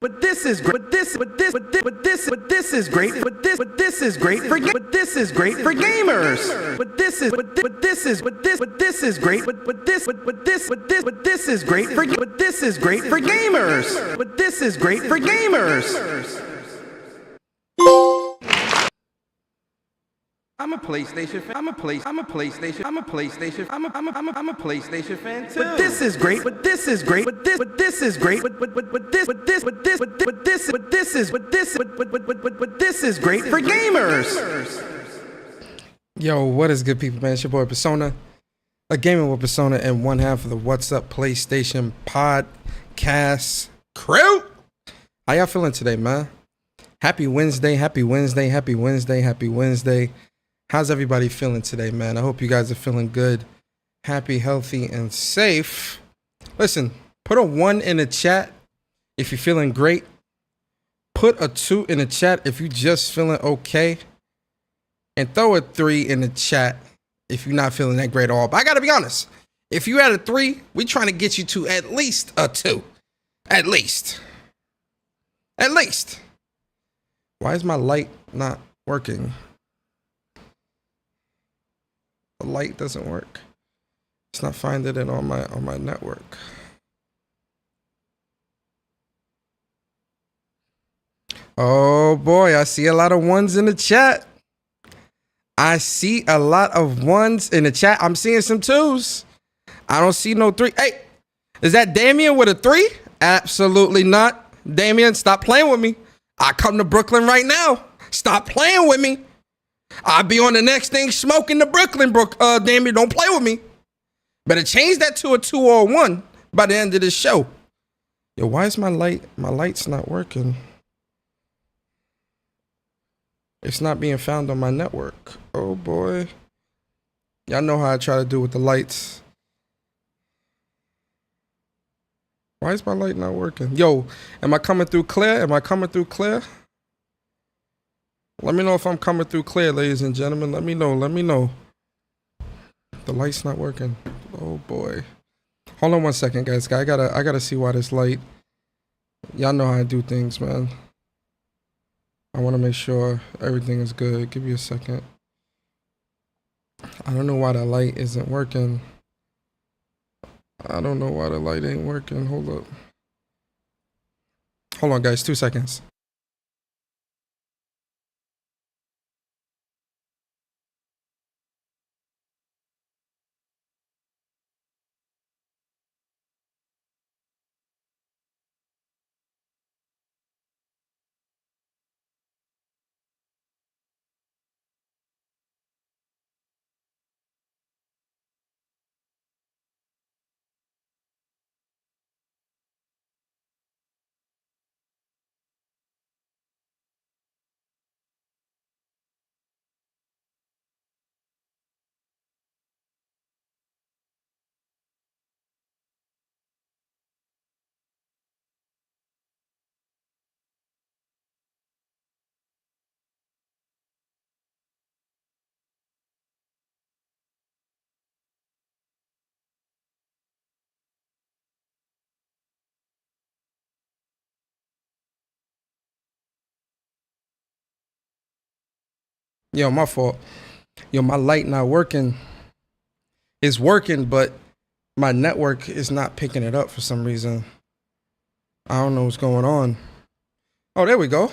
But this is great. This is great for gamers. But this is great. But this is great for gamers. But this is great for gamers. I'm a PlayStation fan. I'm a PlayStation. I'm a PlayStation. I'm a PlayStation fan too. But this is great. But this is great. But this is great. But this is great for gamers. Yo, what is good, people, man? It's your boy Persona, a gaming with Persona, and one half of the What's Up PlayStation podcast crew. How y'all feeling today, man? Happy Wednesday, happy Wednesday, happy Wednesday, happy Wednesday. How's everybody feeling today, man? I hope you guys are feeling good, happy, healthy, and safe. Listen, put a 1 in the chat if you're feeling great. Put a 2 in the chat if you're just feeling okay. And throw a 3 in the chat if you're not feeling that great at all. But I gotta be honest, if you had a 3, we trying to get you to at least a 2. At least. At least. Why is my light not working? The light doesn't work. It's not finding it on my network. Oh boy, I see a lot of 1s in the chat. I see a lot of 1s in the chat. I'm seeing some 2s. I don't see no 3. Hey, is that Damien with a 3? Absolutely not. Damien, stop playing with me. I come to Brooklyn right now. Stop playing with me. I'll be on the next thing smoking the Brooklyn. Damien, don't play with me. Better change that to a 2 or a 1 by the end of this show. Yo, why is my light's not working? It's not being found on my network. Oh boy. Y'all know how I try to do with the lights. Why is my light not working? Yo, am I coming through clear? Am I coming through clear? Let me know if I'm coming through clear, ladies and gentlemen. Let me know. Let me know. The light's not working. Oh boy. Hold on one second, guys. I gotta see why this light. Y'all know how I do things, man. I want to make sure everything is good. Give me a second. I don't know why the light isn't working. I don't know why the light ain't working. Hold up. Hold on, guys. 2 seconds. Yo, my fault. Yo, my light not working. It's working, but my network is not picking it up for some reason. I don't know what's going on. Oh, there we go.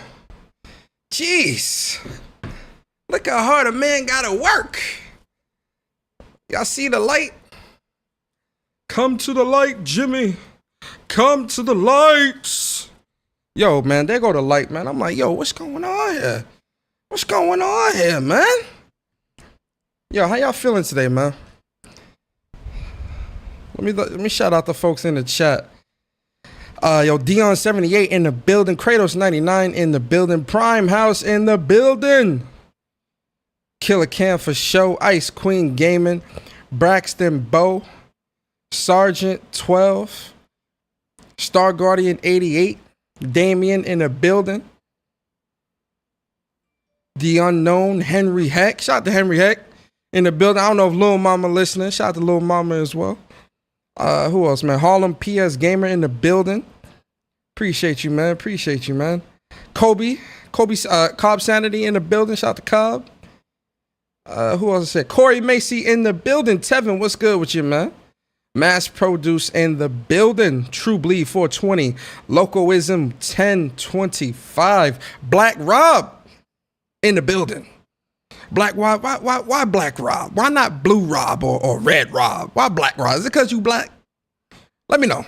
Jeez. Look how hard a man gotta work. Y'all see the light? Come to the light, Jimmy. Come to the lights. Yo, man, there go the light, man. I'm like, yo, what's going on here? What's going on here, man? Yo, how y'all feeling today, man? Let me shout out the folks in the chat. Yo, Dion78 in the building. Kratos99 in the building. Prime House in the building. Killer Cam for show. Ice Queen Gaming. Braxton Bow. Sergeant 12. Star Guardian 88. Damien in the building. The Unknown, Henry Heck. Shout out to Henry Heck in the building. I don't know if Lil Mama listening. Shout out to Lil Mama as well. Who else, man? Harlem PS Gamer in the building. Appreciate you, man. Appreciate you, man. Kobe, Cobb Sanity in the building. Shout out to Cobb. Who else said? Corey Macy in the building. Tevin, what's good with you, man? Mass Produce in the building. True Bleed 420. Locoism 1025. Black Rob in the building. Black Rob, why Black Rob? Why not Blue Rob or Red Rob? Why Black Rob? Is it because you black? Let me know.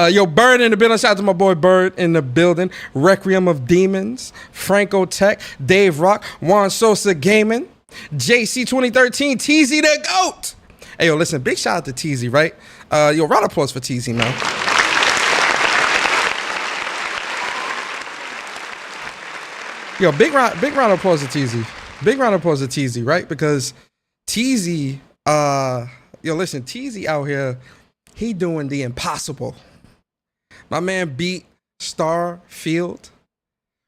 Yo, Bird in the building. Shout out to my boy Bird in the building. Requiem of Demons, Franco Tech, Dave Rock, Juan Sosa Gaming, JC 2013, TZ the GOAT. Hey, yo, listen, big shout out to TZ, right? Yo, round of applause for TZ, man. Yo, big round of applause to TZ. Big round of applause to TZ, right? Because TZ, yo, listen, TZ out here, he doing the impossible. My man beat Starfield,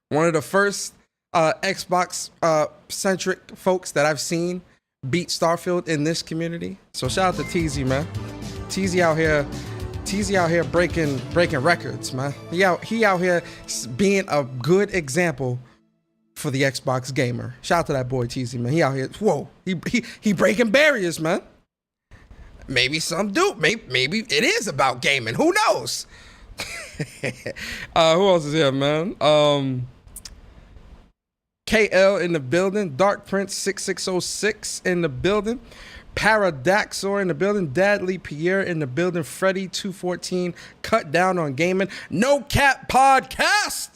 one of the first Xbox centric folks that I've seen beat Starfield in this community. So shout out to TZ, man. TZ out here breaking records, man. He out here being a good example for the Xbox gamer. Shout out to that boy TZ, man. He out here, whoa, he breaking barriers, man. Maybe some do. Maybe it is about gaming. Who knows? Who else is here, man? KL in the building. Dark Prince 6606 in the building. Paradaxor in the building. Dadley Pierre in the building. Freddy 214 cut down on gaming. No Cap Podcast.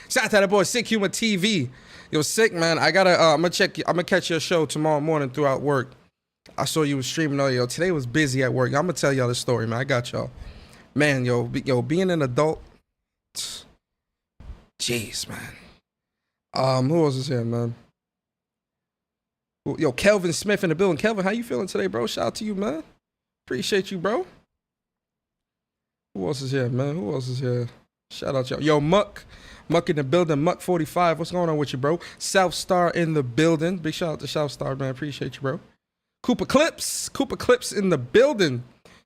Shout out to that boy Sick Humor TV. Yo, Sick, man. I gotta I'm gonna catch your show tomorrow morning throughout work. I saw you was streaming. Oh, yo, today was busy at work. I'm gonna tell y'all the story, man. I got y'all. Man, yo, being an adult. Jeez, man. Who else is here, man? Yo, Kelvin Smith in the building. Kelvin, how you feeling today, bro? Shout out to you, man. Appreciate you, bro. Who else is here, man? Who else is here? Shout out y'all. Yo, Muck in the building. Muck 45. What's going on with you, bro? South Star in the building. Big shout out to South Star, man. Appreciate you, bro. Cooper Clips in the building.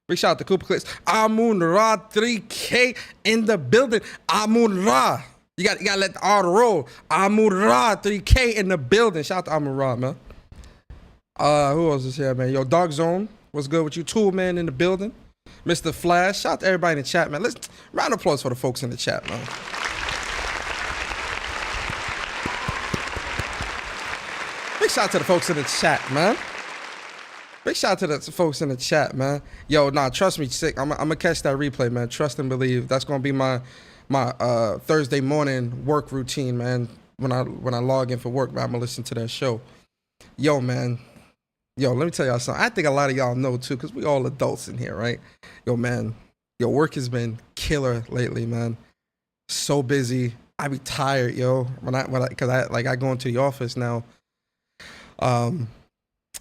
Big shout out to Cooper Clips. Amun Ra 3K in the building. Amun Ra. You gotta let the R roll. Amun Ra 3K in the building. Shout out to Amun Ra, man. Who else is here, man? Yo, Dark Zone. What's good with you? Tool Man in the building. Mr. Flash. Shout out to everybody in the chat, man. Let's round of applause for the folks in the chat, man. Big shout out to the folks in the chat, man. Big shout out to the folks in the chat, man. Yo, nah, trust me, Sick. I'm gonna catch that replay, man. Trust and believe. That's gonna be my Thursday morning work routine, man. When I log in for work, man, I'm gonna listen to that show. Yo, man. Yo, let me tell y'all something. I think a lot of y'all know too, because we all adults in here, right? Yo, man. Yo, work has been killer lately, man. So busy. I be tired, yo. Cause I go into the office now,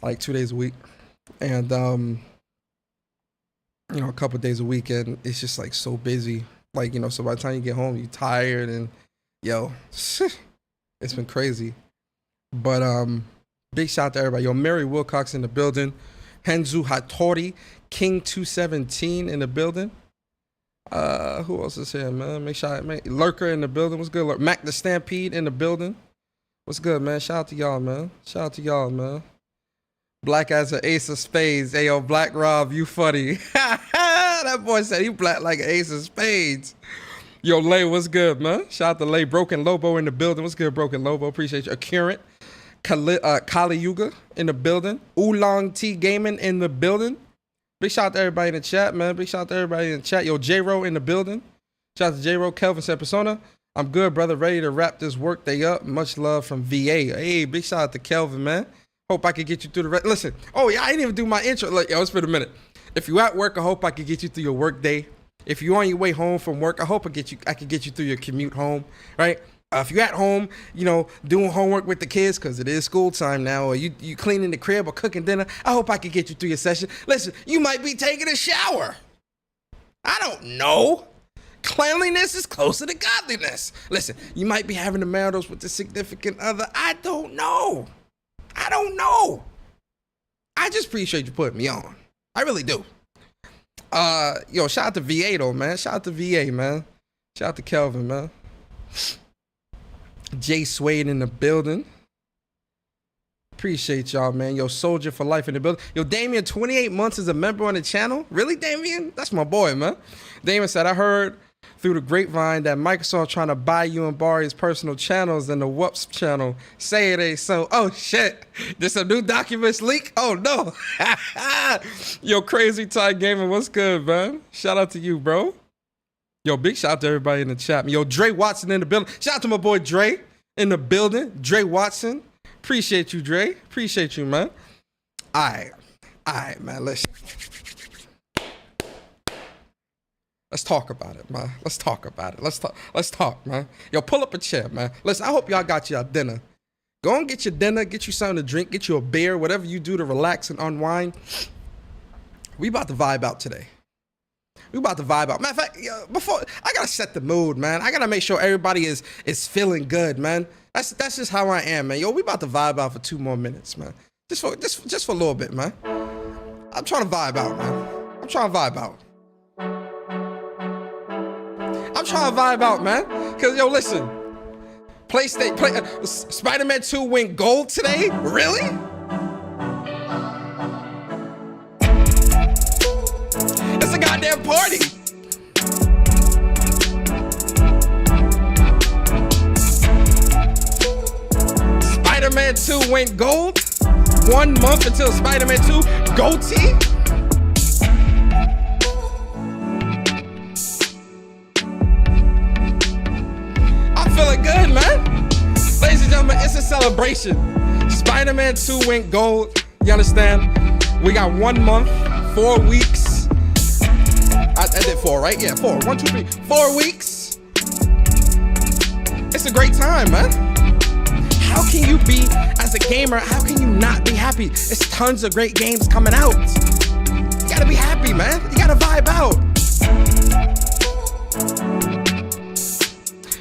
like 2 days a week. And you know, a couple days a week, and it's just like so busy. Like, you know, so by the time you get home, you're tired, and yo, it's been crazy. But big shout out to everybody. Yo, Mary Wilcox in the building. Henzu Hattori, King 217 in the building. Who else is here, man? Lurker in the building. What's good? Mac the Stampede in the building. What's good, man? Shout out to y'all, man. Shout out to y'all, man. Black as an ace of spades. Hey, yo, Black Rob, you funny. That boy said he black like an ace of spades. Yo, Lay, what's good, man? Shout out to Lay. Broken Lobo in the building. What's good, Broken Lobo? Appreciate you. Current. Kali Yuga in the building. Oolong T Gaming in the building. Big shout out to everybody in the chat, man. Big shout out to everybody in the chat. Yo, J-Ro in the building. Shout out to J-Ro. Kelvin said, Persona, I'm good, brother. Ready to wrap this work day up. Much love from VA. Hey, big shout out to Kelvin, man. Hope I could get you through the listen. Oh yeah, I didn't even do my intro. Like, yo, it's been a minute. If you at work, I hope I could get you through your work day. If you're on your way home from work, I hope I could get you through your commute home, right? If you're at home, you know, doing homework with the kids, because it is school time now, or you cleaning the crib or cooking dinner, I hope I could get you through your session. Listen, you might be taking a shower. I don't know. Cleanliness is closer to godliness. Listen, you might be having the maritals with the significant other. I don't know. I just appreciate you putting me on. I really do. Yo, shout out to VA though, man. Shout out to VA, man. Shout out to Kelvin, man. Jay Swade in the building. Appreciate y'all, man. Yo, Soldier for Life in the building. Yo, Damien, 28 months as a member on the channel. Really, Damien? That's my boy, man. Damien said, I heard through the grapevine that Microsoft trying to buy you and borrow his personal channels and the Whoops channel. Say it ain't so. Oh shit, there's some new documents leak. Oh no. Yo, Crazy Ty Gaming, what's good, man? Shout out to you, bro. Yo, big shout out to everybody in the chat. Yo, Dre Watson in the building. Shout out to my boy Dre in the building. Dre Watson. Appreciate you, Dre. Appreciate you, man. All right, man. Let's talk about it, man. Let's talk about it. Let's talk, man. Yo, pull up a chair, man. Listen, I hope y'all got y'all dinner. Go and get your dinner, get you something to drink, get you a beer, whatever you do to relax and unwind. We about to vibe out today. We about to vibe out. Matter of fact, before I gotta set the mood, man. I gotta make sure everybody is feeling good, man. That's just how I am, man. Yo, we about to vibe out for 2 more minutes, man. Just for a little bit, man. I'm trying to vibe out, man. I'm trying to vibe out, man. Cause yo, listen. Spider-Man 2 went gold today? Really? It's a goddamn party. Spider-Man 2 went gold. 1 month until Spider-Man 2 goatee. I'm feeling good, man. Ladies and gentlemen, it's a celebration. Spider-Man 2 went gold. You understand? We got 1 month, 4 weeks. I did 4, right? Yeah, 4. 1, 2, 3. 4 weeks. It's a great time, man. How can you be, as a gamer, how can you not be happy? There's tons of great games coming out. You gotta be happy, man. You gotta vibe out.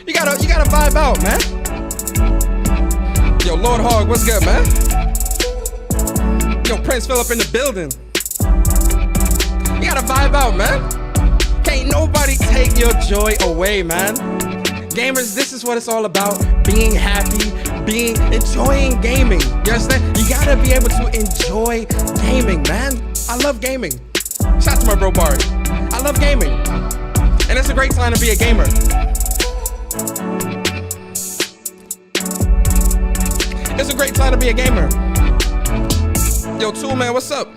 You gotta vibe out, man. Yo, Lord Hog, what's good, man? Yo, Prince Philip in the building. You gotta vibe out, man. Can't nobody take your joy away, man. Gamers, this is what it's all about. Being happy, enjoying gaming. You understand? You gotta be able to enjoy gaming, man. I love gaming. Shout out to my bro Barry. I love gaming. And it's a great time to be a gamer. It's a great time to be a gamer. Yo, Tool Man, what's up?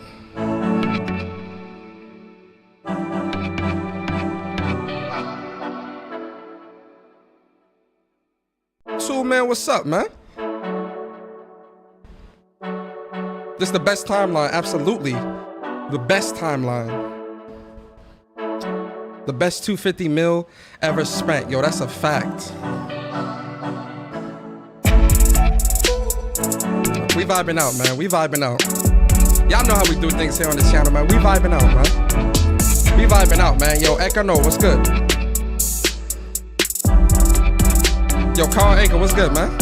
Tool Man, what's up, man? This is the best timeline, absolutely. The best timeline. The best 250 mil ever spent. Yo, that's a fact. We vibing out, man. We vibing out. Y'all know how we do things here on this channel, man. We vibing out, man. We vibing out, man. Yo, Echo, what's good? Yo, Carl Anchor, what's good, man?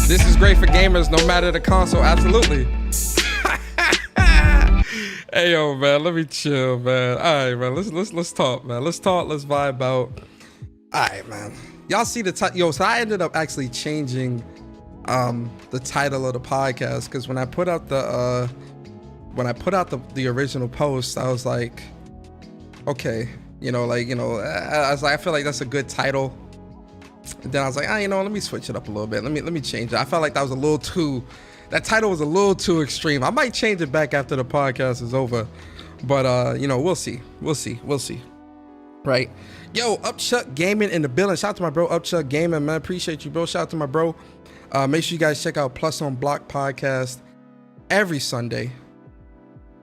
This is great for gamers, no matter the console. Absolutely. Hey, yo, man, let me chill, man. All right, man, let's talk, man. Let's talk, let's vibe out. All right, man. Y'all see the title? Yo, so I ended up actually changing the title of the podcast because when I put out the original post, I was like, okay, I was like, I feel like that's a good title. And then I was like, let me switch it up a little bit. Let me change it. I felt like that title was a little too extreme. I might change it back after the podcast is over, but we'll see. Right? Yo, Upchuck Gaming in the building. Shout out to my bro Upchuck Gaming, man. Appreciate you, bro. Shout out to my bro. Make sure you guys check out Plus on Block podcast every Sunday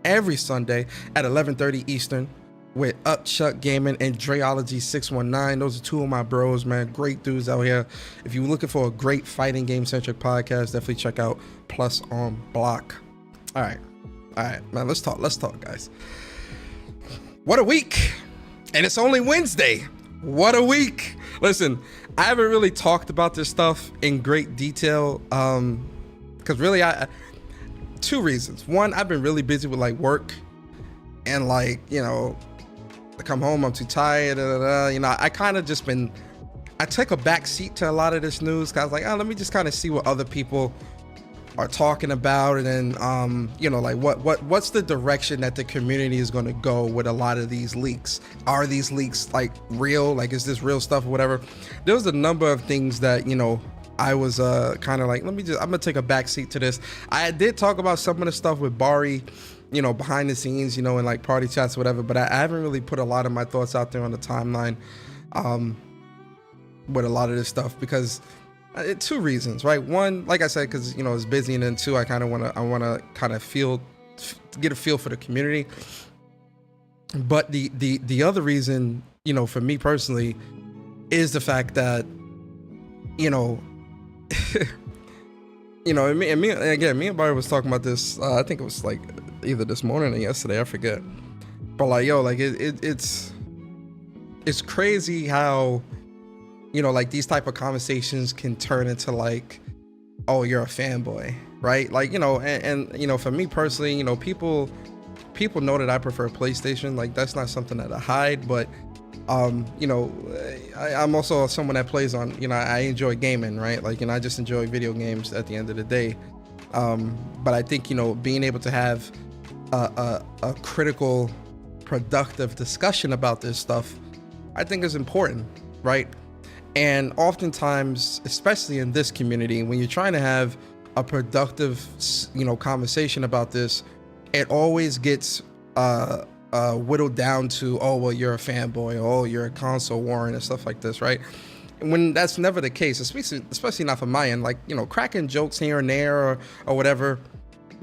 at 11:30 Eastern with Upchuck Gaming and Dreology 619. Those are 2 of my bros, man. Great dudes out here. If you're looking for a great fighting game centric podcast, definitely check out Plus on Block. All right, man. Let's talk, guys. What a week, and it's only Wednesday. What a week. Listen, I haven't really talked about this stuff in great detail, because really, 2 reasons. One, I've been really busy with like work, and I come home, I'm too tired. I kind of just been. I took a back seat to a lot of this news because I was like, let me just kind of see what other people are talking about, and then like what's the direction that the community is going to go with a lot of these leaks. Are these leaks like real? Like, is this real stuff or whatever? There was a number of things that I was kind of like, I'm gonna take a back seat to this. I did talk about some of the stuff with Bari, behind the scenes, in like party chats or whatever, but I haven't really put a lot of my thoughts out there on the timeline with a lot of this stuff, because two reasons, right? One, like I said, because it's busy, and then two, I want to kind of get a feel for the community. But the other reason, for me personally, is the fact that me and Barry was talking about this. I think it was like either this morning or yesterday, I forget. But like, like it's crazy how like these type of conversations can turn into like, oh, you're a fanboy, right? Like, and for me personally, people know that I prefer PlayStation. Like, that's not something that I hide, but I'm also someone that plays on, I enjoy gaming, right? Like, I just enjoy video games at the end of the day. But I think, being able to have a critical, productive discussion about this stuff, I think is important, right? And oftentimes, especially in this community, when you're trying to have a productive, conversation about this, it always gets whittled down to, oh, well, you're a fanboy, or, oh, you're a console warrior and stuff like this, right? When that's never the case, especially not from my end. Like, cracking jokes here and there or whatever.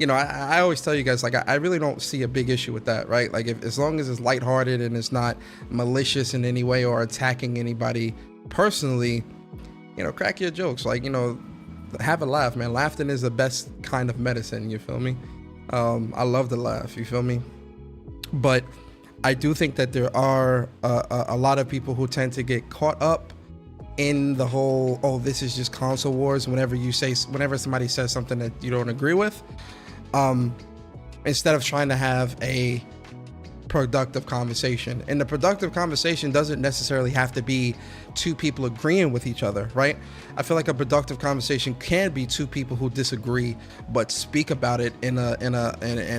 I always tell you guys, like, I really don't see a big issue with that, right? Like, as long as it's lighthearted and it's not malicious in any way or attacking anybody personally, crack your jokes. Like, have a laugh, man. Laughter is the best kind of medicine, you feel me? I love to laugh, you feel me? But I do think that there are a lot of people who tend to get caught up in the whole, oh, this is just console wars. Whenever somebody says something that you don't agree with, instead of trying to have a productive conversation. And the productive conversation doesn't necessarily have to be two people agreeing with each other, right? I feel like a productive conversation can be two people who disagree but speak about it and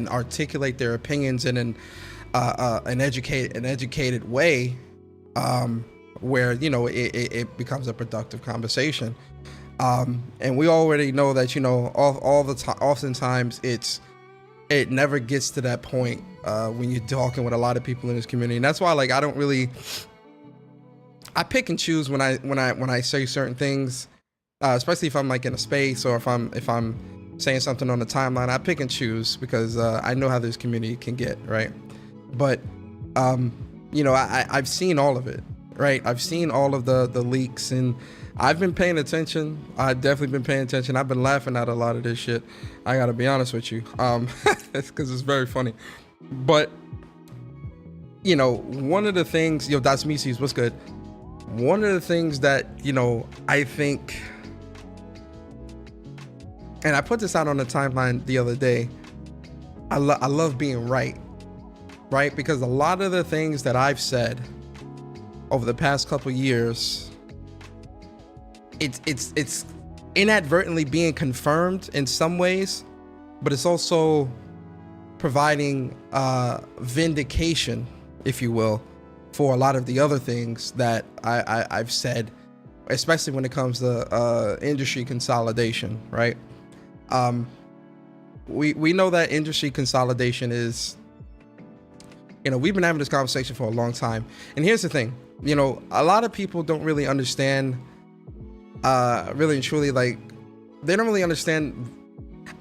articulate their opinions in an educated way, where it becomes a productive conversation. And we already know that all the time, oftentimes it never gets to that point when you're talking with a lot of people in this community. And that's why, like, I pick and choose when I say certain things, especially if I'm like in a space, or if I'm saying something on the timeline. I pick and choose because I know how this community can get, right? But I've seen all of it, right? I've seen all of the leaks, and I've been paying attention. I've definitely been paying attention. I've been laughing at a lot of this shit. I gotta be honest with you, it's because it's very funny. But one of the things, Das Mises, what's good? One of the things that I think, and I put this out on the timeline the other day, I love being right, because a lot of the things that I've said over the past couple years, it's inadvertently being confirmed in some ways, but it's also providing vindication, if you will, for a lot of the other things that I've said, especially when it comes to industry consolidation, right? We know that industry consolidation is, we've been having this conversation for a long time. And here's the thing, a lot of people don't really understand, really and truly, like, they don't really understand.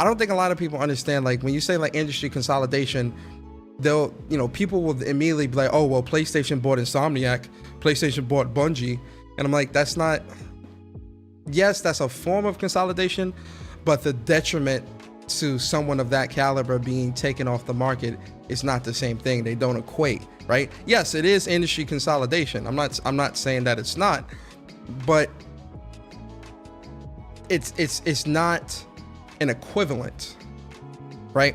I don't think a lot of people understand, like, when you say like industry consolidation, they'll, people will immediately be like, oh, well, PlayStation bought Insomniac, PlayStation bought Bungie. And I'm like, that's not, yes, that's a form of consolidation, but the detriment to someone of that caliber being taken off the market is not the same thing. They don't equate, right? Yes, it is industry consolidation. I'm not saying that it's not, but it's not an equivalent, right?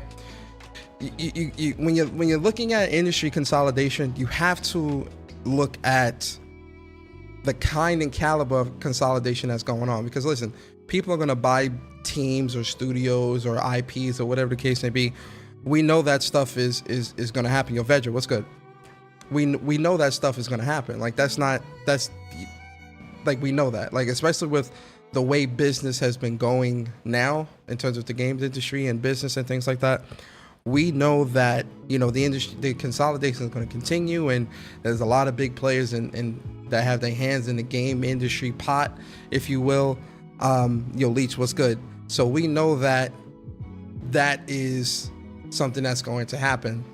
When you're looking at industry consolidation, you have to look at the kind and caliber of consolidation that's going on. Because listen, people are going to buy teams or studios or IPs or whatever the case may be. We know that stuff is going to happen. Yo, Vedra, what's good? We know that stuff is going to happen. Like, that's like, we know that, like, especially with the way business has been going now in terms of the games industry and business and things like that. We know that, you know, the industry, the consolidation is going to continue, and there's a lot of big players and that have their hands in the game industry pot, if you will. Yo, Leech, what's good? So we know that that is something that's going to happen.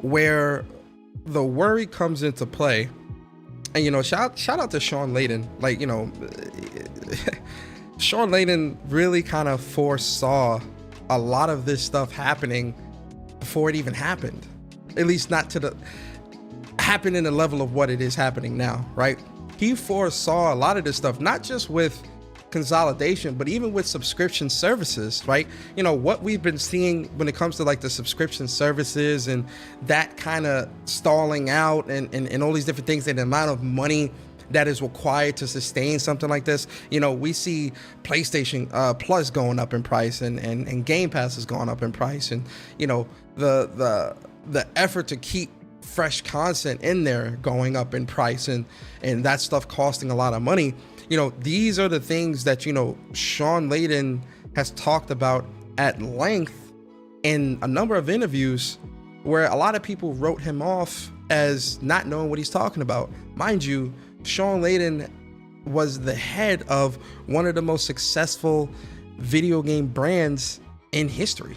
Where the worry comes into play, and, you know, shout out to Sean Layden. Like, you know, Sean Layden really kind of foresaw a lot of this stuff happening before it even happened. At least not to the happen in the level of what it is happening now, right? He foresaw a lot of this stuff, not just with consolidation, but even with subscription services, right? You know, what we've been seeing when it comes to like the subscription services and that kind of stalling out and all these different things, and the amount of money that is required to sustain something like this. You know, we see PlayStation Plus going up in price, and Game Pass is going up in price, and, you know, the effort to keep fresh content in there going up in price, and that stuff costing a lot of money. You know, these are the things that, you know, Sean Layden has talked about at length in a number of interviews, where a lot of people wrote him off as not knowing what he's talking about. Mind you, Sean Layden was the head of one of the most successful video game brands in history.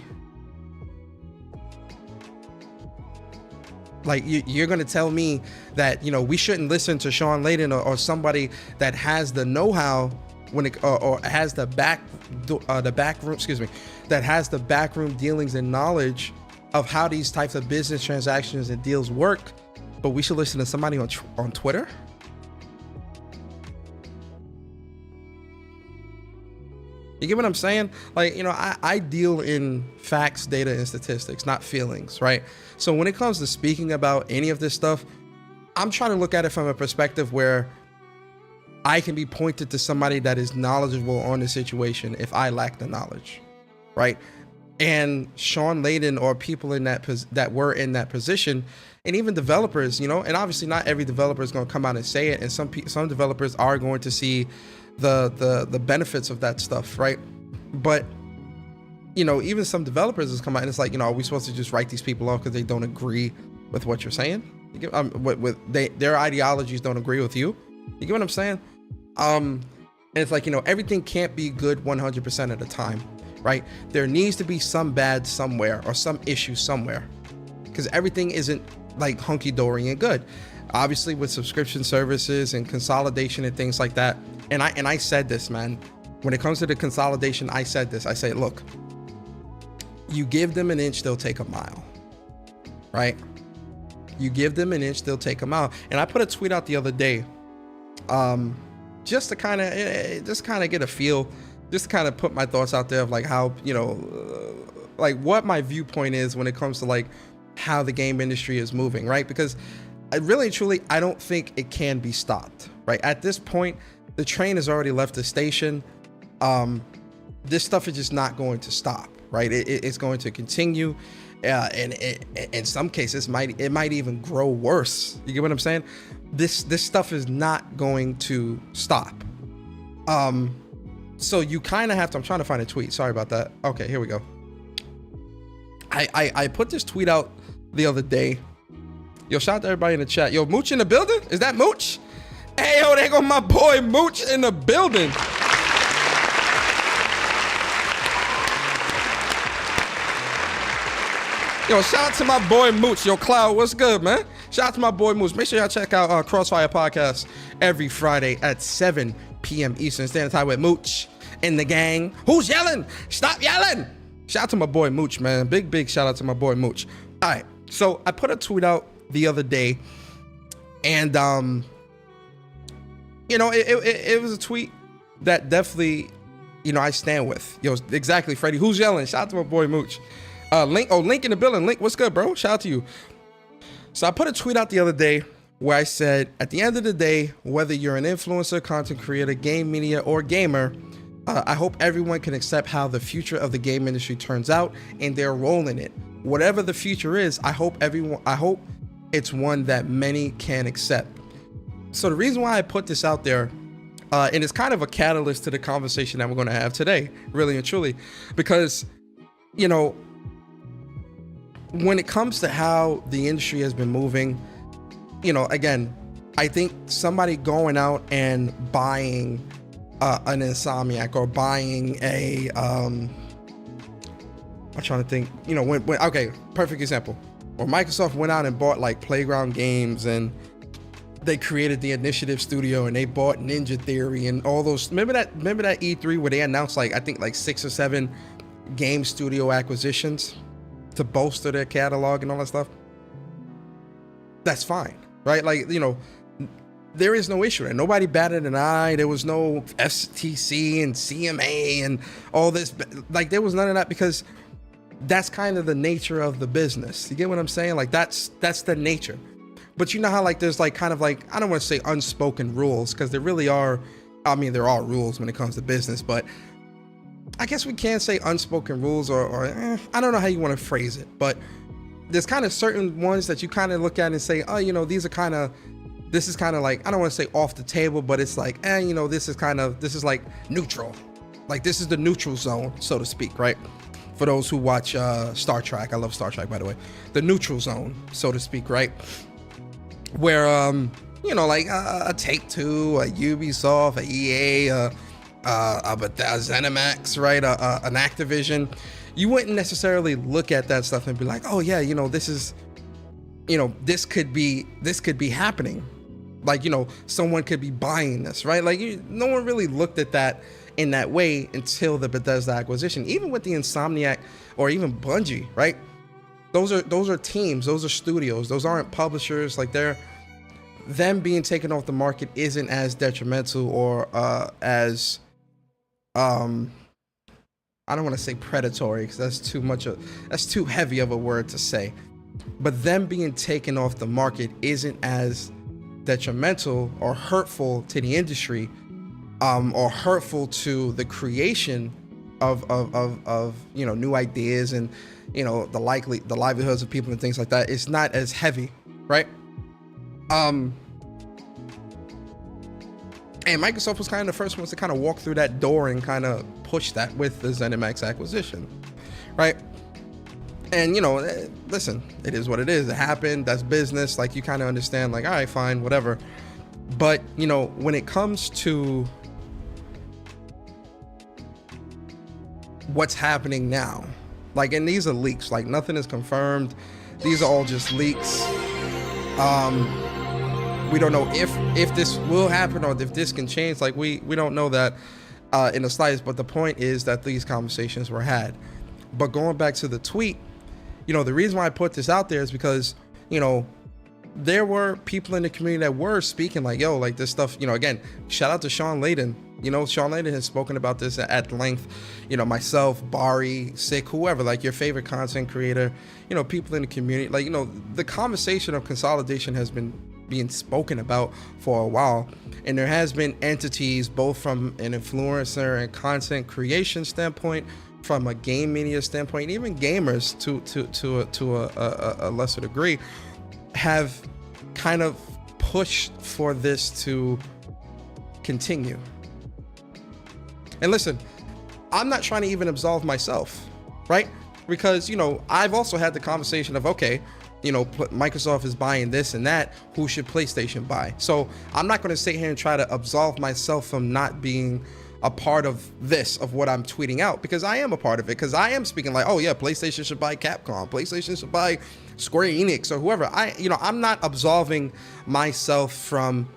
Like, you're going to tell me that, you know, we shouldn't listen to Sean Layden or somebody that has the know-how when it or has the backroom, excuse me, that has the backroom dealings and knowledge of how these types of business transactions and deals work, but we should listen to somebody on Twitter? You get what I'm saying? Like, you know, I deal in facts, data, and statistics, not feelings, right? So when it comes to speaking about any of this stuff, I'm trying to look at it from a perspective where I can be pointed to somebody that is knowledgeable on the situation if I lack the knowledge, right? And Sean Layden or people in that were in that position, and even developers, you know, and obviously not every developer is going to come out and say it, and some developers are going to see the benefits of that stuff, right? But, you know, even some developers has come out and it's like, you know, are we supposed to just write these people off because they don't agree with what you're saying? You get, their ideologies don't agree with you. You get what I'm saying? And it's like, you know, everything can't be good 100% of the time, right? There needs to be some bad somewhere or some issue somewhere, because everything isn't like hunky-dory and good. Obviously, with subscription services and consolidation and things like that. And I said this, man, when it comes to the consolidation, I said this. I say, look, you give them an inch, they'll take a mile, right? You give them an inch, they'll take a mile. And I put a tweet out the other day, just to kind of get a feel, just to kind of put my thoughts out there of like how, you know, like what my viewpoint is when it comes to like how the game industry is moving, right? Because I really, truly, I don't think it can be stopped, right? At this point, the train has already left the station. This stuff is just not going to stop, right? It's going to continue, and in some cases, it might even grow worse. You get what I'm saying? This stuff is not going to stop. So you kind of have to. I'm trying to find a tweet. Sorry about that. Okay, here we go. I put this tweet out the other day. Yo, shout out to everybody in the chat. Yo, Mooch in the building? Is that Mooch? Hey, yo, there go my boy Mooch in the building. Yo, shout out to my boy Mooch. Yo, Cloud, what's good, man? Shout out to my boy Mooch. Make sure y'all check out Crossfire Podcast every Friday at 7 p.m. Eastern Standard Time with Mooch and the gang. Who's yelling? Stop yelling. Shout out to my boy Mooch, man. Big shout out to my boy Mooch. All right, so I put a tweet out the other day, and you know, it was a tweet that definitely, you know, I stand with. Yo, exactly, Freddie. Who's yelling? Shout out to my boy Mooch. Link in the building. Link, what's good, bro? Shout out to you. So I put a tweet out the other day where I said, at the end of the day, whether you're an influencer, content creator, game media, or gamer, I hope everyone can accept how the future of the game industry turns out, and they're rolling it. Whatever the future is, I hope it's one that many can accept. So the reason why I put this out there, and it's kind of a catalyst to the conversation that we're going to have today, really and truly, because, you know, when it comes to how the industry has been moving, you know, again, I think somebody going out and buying an Insomniac or buying a, I'm trying to think, you know, when okay, perfect example. When Microsoft went out and bought like Playground Games, and they created the Initiative Studio, and they bought Ninja Theory and all those. Remember that E3 where they announced like, I think like 6 or 7 game studio acquisitions to bolster their catalog and all that stuff? That's fine, right? Like, you know, there is no issue, and nobody batted an eye. There was no FTC and CMA and all this. Like, there was none of that, because that's kind of the nature of the business. You get what I'm saying? Like, that's the nature. But you know how like there's like kind of like, I don't want to say unspoken rules, because there really are. I mean, there are rules when it comes to business, but I guess we can say unspoken rules, or I don't know how you want to phrase it, but there's kind of certain ones that you kind of look at and say, oh, you know, this is kind of like, I don't want to say off the table, but it's like, you know, this is like neutral. Like, this is the neutral zone, so to speak, right? For those who watch Star Trek, I love Star Trek, by the way. The neutral zone, so to speak, right? Where, you know, like a Take-Two, a Ubisoft, a EA, a ZeniMax, right? An Activision. You wouldn't necessarily look at that stuff and be like, oh yeah, you know, this is, you know, this could be happening. Like, you know, someone could be buying this, right? Like, no one really looked at that in that way until the Bethesda acquisition. Even with the Insomniac or even Bungie, right? Those are teams, those are studios, those aren't publishers. Like, them being taken off the market isn't as detrimental or as I don't want to say predatory, because that's too heavy of a word to say. But them being taken off the market isn't as detrimental or hurtful to the industry, or hurtful to the creation of you know, new ideas and, you know, the livelihoods of people and things like that. It's not as heavy, right? And Microsoft was kind of the first ones to kind of walk through that door and kind of push that with the ZeniMax acquisition, right? And, you know, listen, it is what it is. It happened. That's business. Like, you kind of understand, like, all right, fine, whatever. But, you know, when it comes to what's happening now, like, and these are leaks, like, nothing is confirmed. These are all just leaks. We don't know if this will happen or if this can change. Like, we don't know that in the slightest, but the point is that these conversations were had. But going back to the tweet, you know, the reason why I put this out there is because, you know, there were people in the community that were speaking like, yo, like, this stuff, you know, again, shout out to Sean Layden. You know, Sean Layden has spoken about this at length. You know, myself, Bari, Sick, whoever, like your favorite content creator, you know, people in the community, like, you know, the conversation of consolidation has been being spoken about for a while, and there has been entities both from an influencer and content creation standpoint, from a game media standpoint, even gamers to a lesser degree, have kind of pushed for this to continue. And listen, I'm not trying to even absolve myself, right? Because, you know, I've also had the conversation of, okay, you know, Microsoft is buying this and that, who should PlayStation buy? So I'm not going to sit here and try to absolve myself from not being a part of this, of what I'm tweeting out, because I am a part of it, because I am speaking like, oh yeah, PlayStation should buy Capcom, PlayStation should buy Square Enix or whoever. I'm not absolving myself from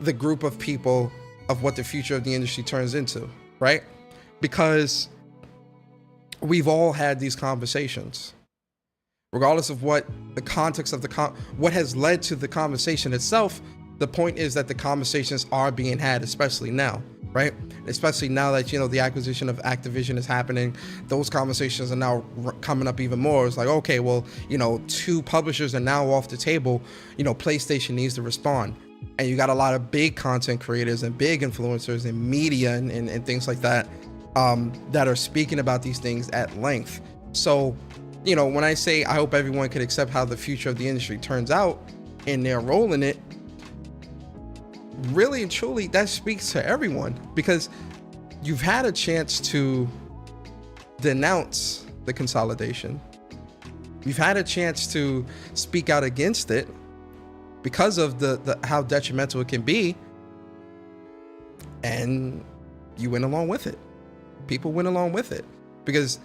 the group of people of what the future of the industry turns into, right? Because we've all had these conversations. Regardless of what the context of what has led to the conversation itself, the point is that the conversations are being had, especially now. right? Especially now that, the acquisition of Activision is happening, those conversations are now coming up even more. It's like, okay, well, two publishers are now off the table. PlayStation needs to respond. And you got a lot of big content creators and big influencers and media and things like that that are speaking about these things at length. So, when I say I hope everyone could accept how the future of the industry turns out and their role in it, really and truly, that speaks to everyone, because you've had a chance to denounce the consolidation. You've had a chance to speak out against it because of the how detrimental it can be, and you went along with it. People went along with it because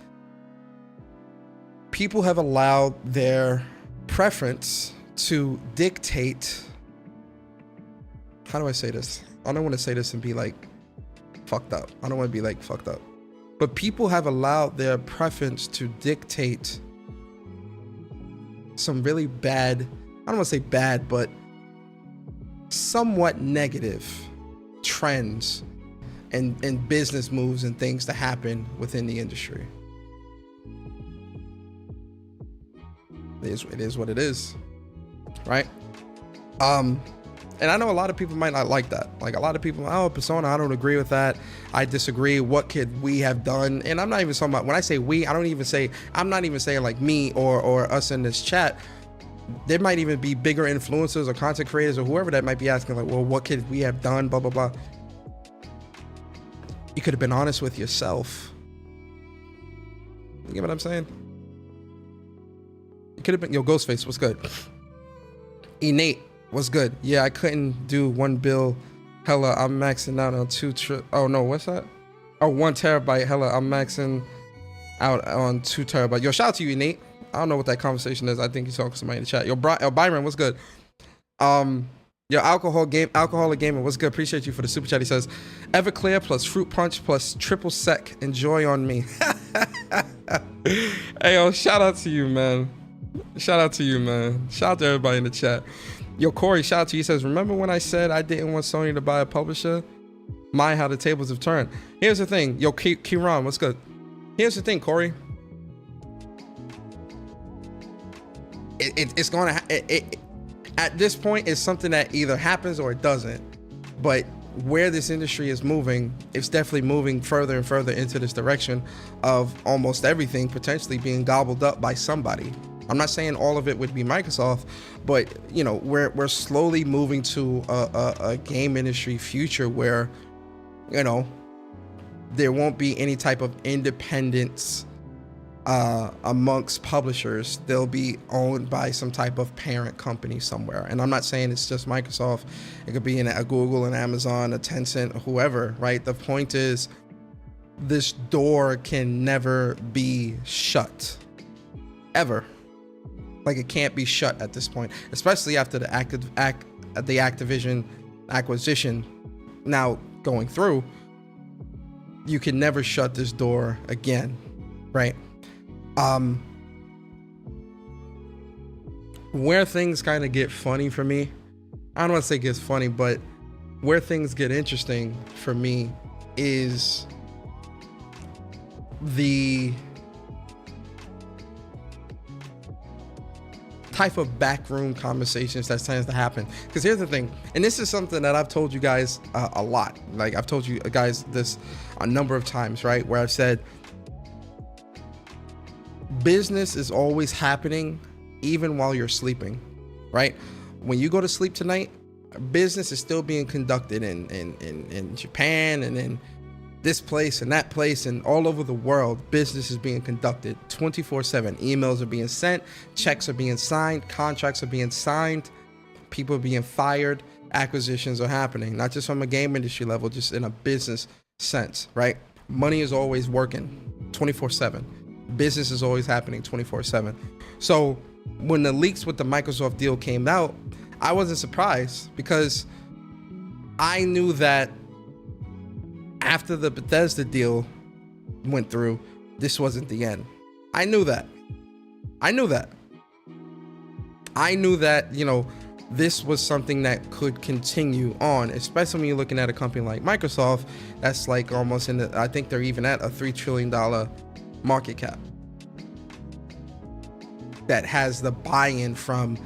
people have allowed their preference to dictate. How do I say this? I don't want to say this and be like fucked up. I don't want to be like fucked up. But people have allowed their preference to dictate some really bad, I don't want to say bad, but somewhat negative trends and business moves and things to happen within the industry. It is what it is, right? And I know a lot of people might not like that. Like a lot of people, oh, Persona, I don't agree with that. I disagree. What could we have done? And I'm not even talking about, when I say we, I'm not even saying like me or us in this chat. There might even be bigger influencers or content creators or whoever that might be asking like, well, what could we have done? Blah, blah, blah. You could have been honest with yourself. You get what I'm saying? It could have been, yo, Ghostface, what's good? Innate, what's good? Yeah, I couldn't do 1 bill. Hella, I'm maxing out on 1 terabyte. Hella, I'm maxing out on 2 terabyte. Yo, shout out to you, Innate. I don't know what that conversation is. I think he's talking to somebody in the chat. Yo, Byron, what's good? Yo, alcoholic gamer, what's good? Appreciate you for the super chat. He says, Everclear plus fruit punch plus triple sec. Enjoy on me. Hey, yo, shout out to you, man. Shout out to everybody in the chat. Yo, Corey, shout out to you. He says, remember when I said I didn't want Sony to buy a publisher? My, how the tables have turned. Here's the thing. Yo, Kiran, what's good? Here's the thing, Corey. It's going to... At this point, it's something that either happens or it doesn't. But where this industry is moving, it's definitely moving further and further into this direction of almost everything potentially being gobbled up by somebody. I'm not saying all of it would be Microsoft, but we're slowly moving to a game industry future where there won't be any type of independence amongst publishers. They'll be owned by some type of parent company somewhere. And I'm not saying it's just Microsoft. It could be a Google, an Amazon, a Tencent, whoever, right? The point is, this door can never be shut, ever. Like, it can't be shut at this point, especially after the Activision acquisition now going through. You can never shut this door again, right? Where things kind of get funny for me, I don't want to say gets funny, but where things get interesting for me is the type of backroom conversations that tends to happen. Because here's the thing, and this is something that I've told you guys a lot. Like, I've told you guys this a number of times, right? Where I've said, business is always happening even while you're sleeping, right? When you go to sleep tonight, business is still being conducted in Japan and in this place and that place and all over the world. Business is being conducted 24/7. Emails are being sent, checks are being signed, contracts are being signed, people are being fired, acquisitions are happening, not just from a game industry level, just in a business sense, right? Money is always working 24/7. Business is always happening 24/7. So when the leaks with the Microsoft deal came out, I wasn't surprised, because I knew that after the Bethesda deal went through, this wasn't the end. I knew that, this was something that could continue on, especially when you're looking at a company like Microsoft that's like almost in the, I think they're even at a $3 trillion market cap, that has the buy-in from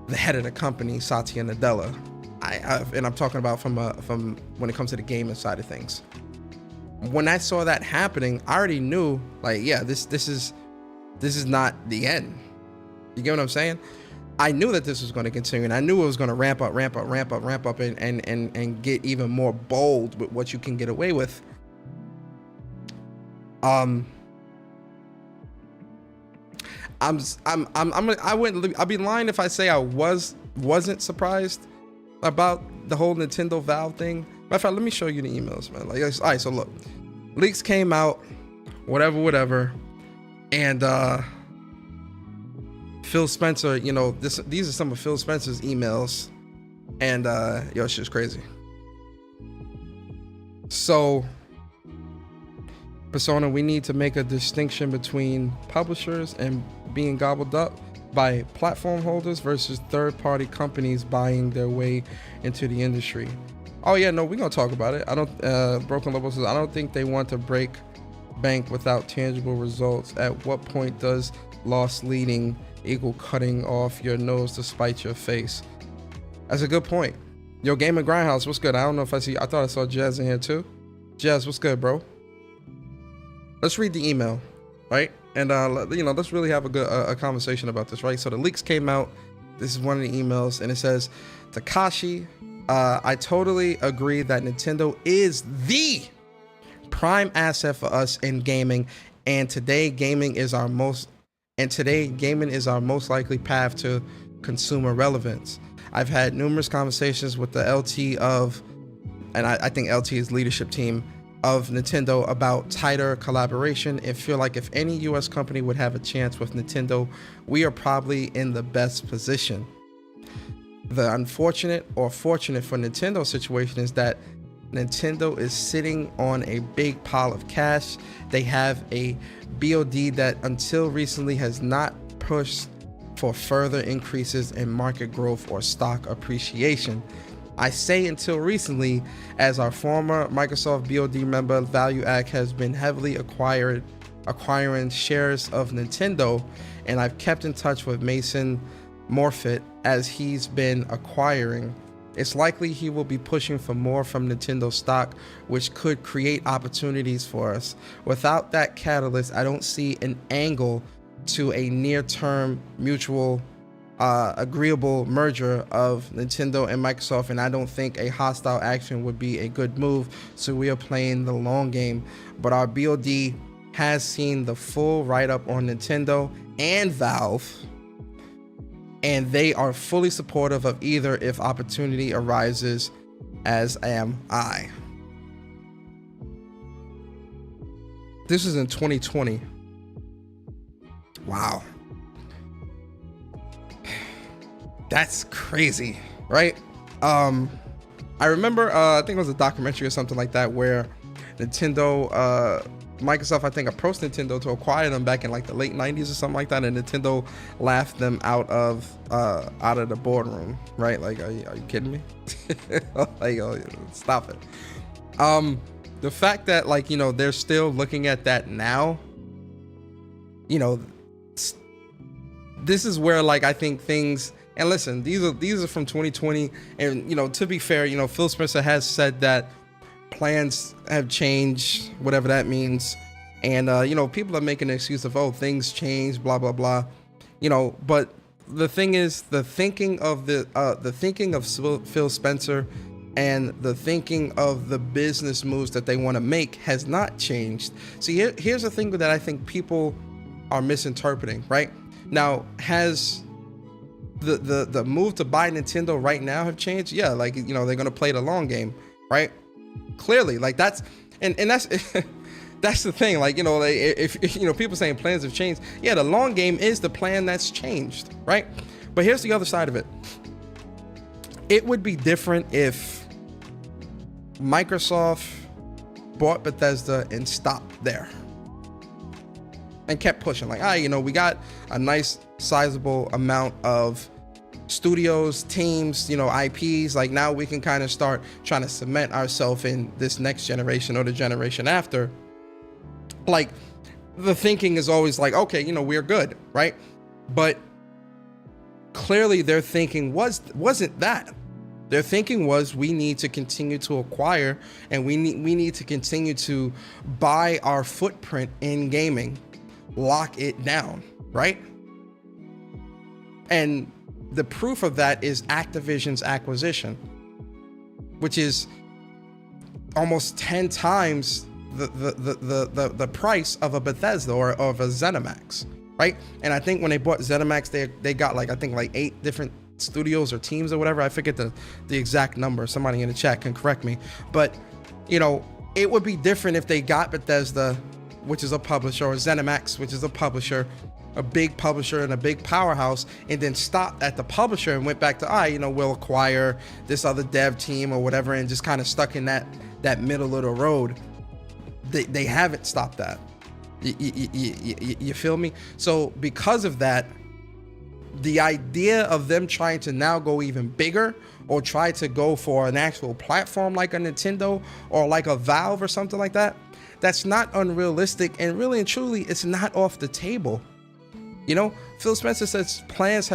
the head of the company, Satya Nadella. And I'm talking about from when it comes to the gaming side of things. When I saw that happening, I already knew, like, yeah, this is not the end. You get what I'm saying? I knew that this was going to continue, and I knew it was going to ramp up, and get even more bold with what you can get away with. I'd be lying if I say I wasn't surprised about the whole Nintendo Valve thing. Matter of fact, let me show you the emails, man. Like, all right, so look, leaks came out, whatever, and Phil Spencer, you know, these are some of Phil Spencer's emails, and yo, shit's crazy. So, Persona, we need to make a distinction between publishers and being gobbled up by platform holders versus third-party companies buying their way into the industry. Oh yeah, no, we're gonna talk about it. I don't. Broken Level says, I don't think they want to break bank without tangible results. At what point does loss leading equal cutting off your nose to spite your face? That's a good point. Yo, Game and Grindhouse, what's good? I don't know if I thought I saw Jazz in here too. Jazz, what's good, bro? Let's read the email, right? And you know, let's really have a conversation about this, right? So the leaks came out. This is one of the emails, and it says, Takashi, I totally agree that Nintendo is the prime asset for us in gaming, and today gaming is our most likely path to consumer relevance. I've had numerous conversations with the LT of, and I think LT's leadership team of Nintendo about tighter collaboration, and feel like if any US company would have a chance with Nintendo, we are probably in the best position. The unfortunate or fortunate for Nintendo situation is that Nintendo is sitting on a big pile of cash. They have a BOD that until recently has not pushed for further increases in market growth or stock appreciation. I say until recently, as our former Microsoft BOD member Value Act has been heavily acquiring shares of Nintendo, and I've kept in touch with Mason Morfitt as he's been acquiring. It's likely he will be pushing for more from Nintendo stock, which could create opportunities for us. Without that catalyst, I don't see an angle to a near-term mutual agreeable merger of Nintendo and Microsoft, and I don't think a hostile action would be a good move, so we are playing the long game. But our BOD has seen the full write-up on Nintendo and Valve, and they are fully supportive of either if opportunity arises, as am I. This is in 2020. Wow. That's crazy, right? I remember, I think it was a documentary or something like that where Nintendo, Microsoft, I think, approached Nintendo to acquire them back in like the late 90s or something like that, and Nintendo laughed them out of the boardroom, right? Like, are you kidding me? Like, oh, stop it. The fact that, like, you know, they're still looking at that now, you know, this is where, like, I think things. And listen, these are from 2020, and you know, to be fair, you know, Phil Spencer has said that plans have changed, whatever that means, and you know, people are making an excuse of, oh, things change, blah blah blah, you know. But the thing is, the thinking of Phil Spencer and the thinking of the business moves that they want to make has not changed. See, here's the thing that I think people are misinterpreting. Right now, has the move to buy Nintendo right now have changed? Yeah, like, you know, they're gonna play the long game, right? Clearly, like that's that's the thing. Like, you know, like if you know, people saying plans have changed, yeah, the long game is the plan that's changed, right? But here's the other side of it. It would be different if Microsoft bought Bethesda and stopped there and kept pushing, like, you know, we got a nice sizable amount of studios, teams, IPs. Like now we can kind of start trying to cement ourselves in this next generation or the generation after. Like the thinking is always like, okay, we're good, right? But clearly their thinking wasn't that. Their thinking was, we need to continue to acquire, and we need to continue to buy our footprint in gaming, lock it down, right? And the proof of that is Activision's acquisition, which is almost 10 times the price of a Bethesda or of a ZeniMax, right? And I think when they bought ZeniMax, they got like 8 different studios or teams or whatever. I forget the exact number. Somebody in the chat can correct me. But it would be different if they got Bethesda, which is a publisher, or ZeniMax, which is a publisher, a big publisher and a big powerhouse, and then stopped at the publisher and went back to, we'll acquire this other dev team or whatever, and just kind of stuck in that middle of the road. They haven't stopped that. You feel me? So because of that, the idea of them trying to now go even bigger or try to go for an actual platform like a Nintendo or like a Valve or something like that, that's not unrealistic, and really and truly it's not off the table. Phil Spencer says plans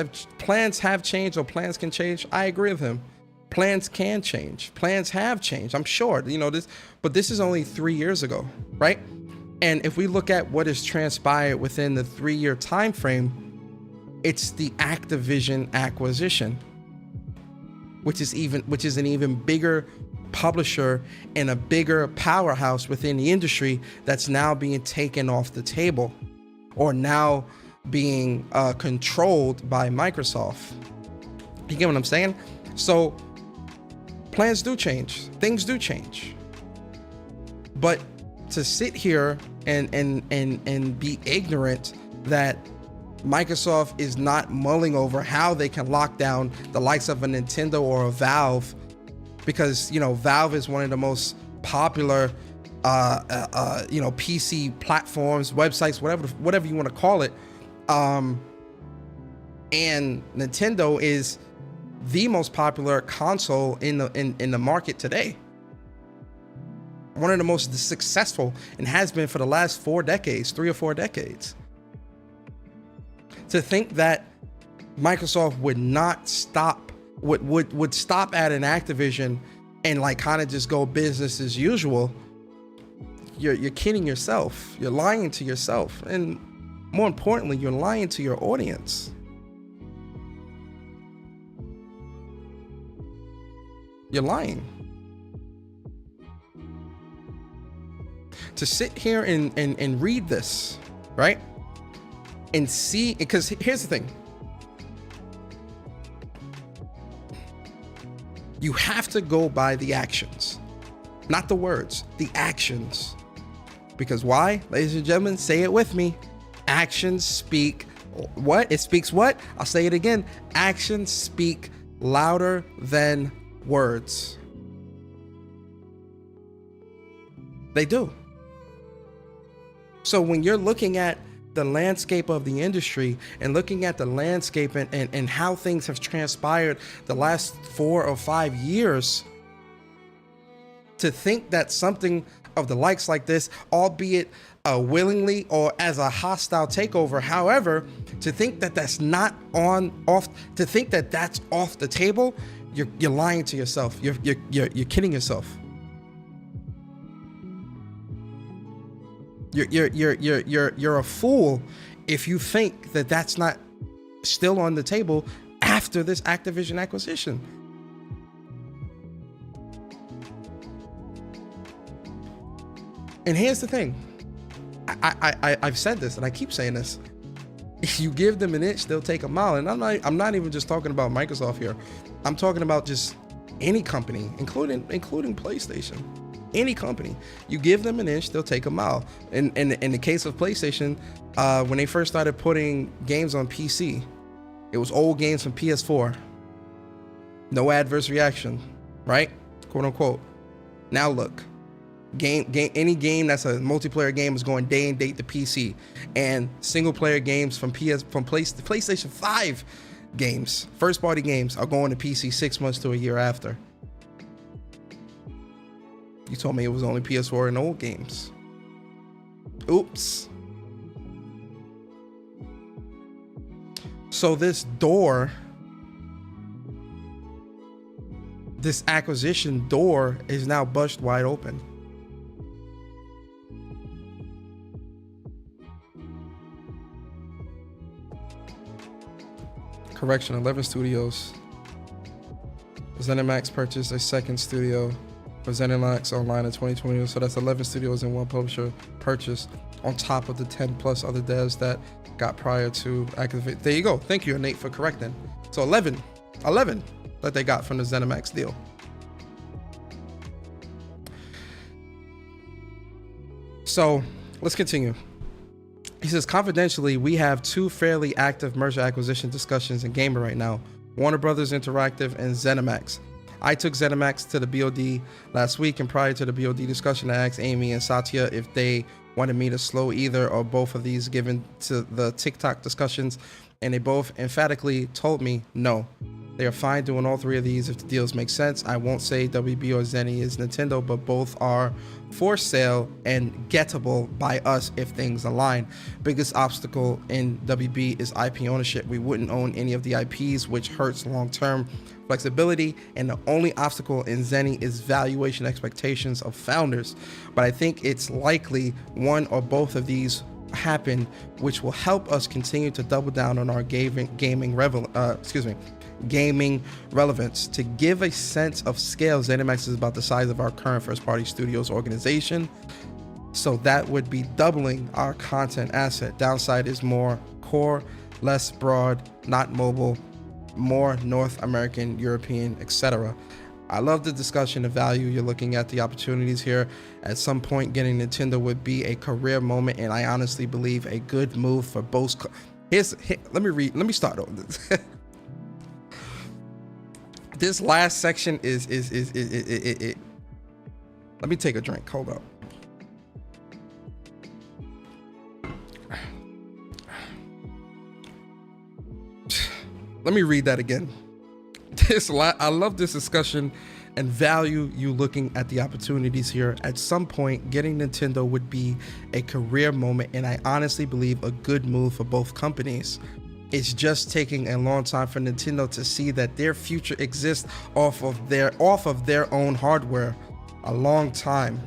have changed, or plans can change. I agree with him. Plans can change. Plans have changed. I'm sure, but this is only 3 years ago, right? And if we look at what has transpired within the 3-year time frame, it's the Activision acquisition, which is an even bigger publisher and a bigger powerhouse within the industry that's now being taken off the table, or now being controlled by Microsoft. You get what I'm saying? So plans do change, things do change, but to sit here and be ignorant that Microsoft is not mulling over how they can lock down the likes of a Nintendo or a Valve, because Valve is one of the most popular PC platforms, websites, whatever you want to call it, and Nintendo is the most popular console in the market today, one of the most successful, and has been for the last 3 or 4 decades. To think that Microsoft would not stop, would stop at an Activision and kind of just go business as usual, you're kidding yourself. You're lying to yourself, and more importantly, you're lying to your audience. You're lying. To sit here and read this, right? And see, because here's the thing. You have to go by the actions, not the words, the actions. Because why? Ladies and gentlemen, say it with me. Actions speak what? It speaks what? I'll say it again. Actions speak louder than words. They do. So when you're looking at the landscape of the industry and looking at the landscape and how things have transpired the last 4 or 5 years, to think that something of the likes like this, albeit willingly or as a hostile takeover, however, to think that that's not to think that that's off the table, you're lying to yourself. You're kidding yourself. You're a fool if you think that that's not still on the table after this Activision acquisition. And here's the thing. I've said this and I keep saying this. If you give them an inch, they'll take a mile. And I'm not even just talking about Microsoft here. I'm talking about just any company, including PlayStation. Any company, you give them an inch, they'll take a mile. In the case of PlayStation, when they first started putting games on PC, it was old games from PS4. No adverse reaction, right? Quote unquote. Now look, any game that's a multiplayer game is going day and date to PC, and single player games from PlayStation 5 games, first party games, are going to PC 6 months to a year after. You told me it was only PS4 and old games. Oops. So this door, this acquisition door, is now busted wide open. Correction, 11 studios. ZeniMax purchased a second studio for ZeniMax Online in 2020. So that's 11 studios and one publisher purchased on top of the 10 plus other devs that got prior to activate. There you go. Thank you, Nate, for correcting. So 11 that they got from the ZeniMax deal. So let's continue. He says, confidentially, we have two fairly active merger acquisition discussions in Gamer right now, Warner Brothers Interactive and ZeniMax. I took ZeniMax to the BOD last week, and prior to the BOD discussion, I asked Amy and Satya if they wanted me to slow either or both of these given to the TikTok discussions, and they both emphatically told me no. They are fine doing all three of these if the deals make sense. I won't say WB or Zenny is Nintendo, but both are for sale and gettable by us if things align. Biggest obstacle in WB is IP ownership. We wouldn't own any of the IPs, which hurts long-term flexibility, and the only obstacle in Zenny is valuation expectations of founders. But I think it's likely one or both of these happen, which will help us continue to double down on our gaming relevance. To give a sense of scale, ZeniMax is about the size of our current first-party studios organization, so that would be doubling our content asset. Downside is more core, less broad, not mobile, more North American, European, etc. I love the discussion of value. You're looking at the opportunities here. At some point, getting Nintendo would be a career moment, and I honestly believe a good move for both. Let me start over this. This last section is let me take a drink. Hold up. Let me read that again. I love this discussion and value you looking at the opportunities here. At some point, getting Nintendo would be a career moment, and I honestly believe a good move for both companies. It's just taking a long time for Nintendo to see that their future exists off of their own hardware. A long time. ...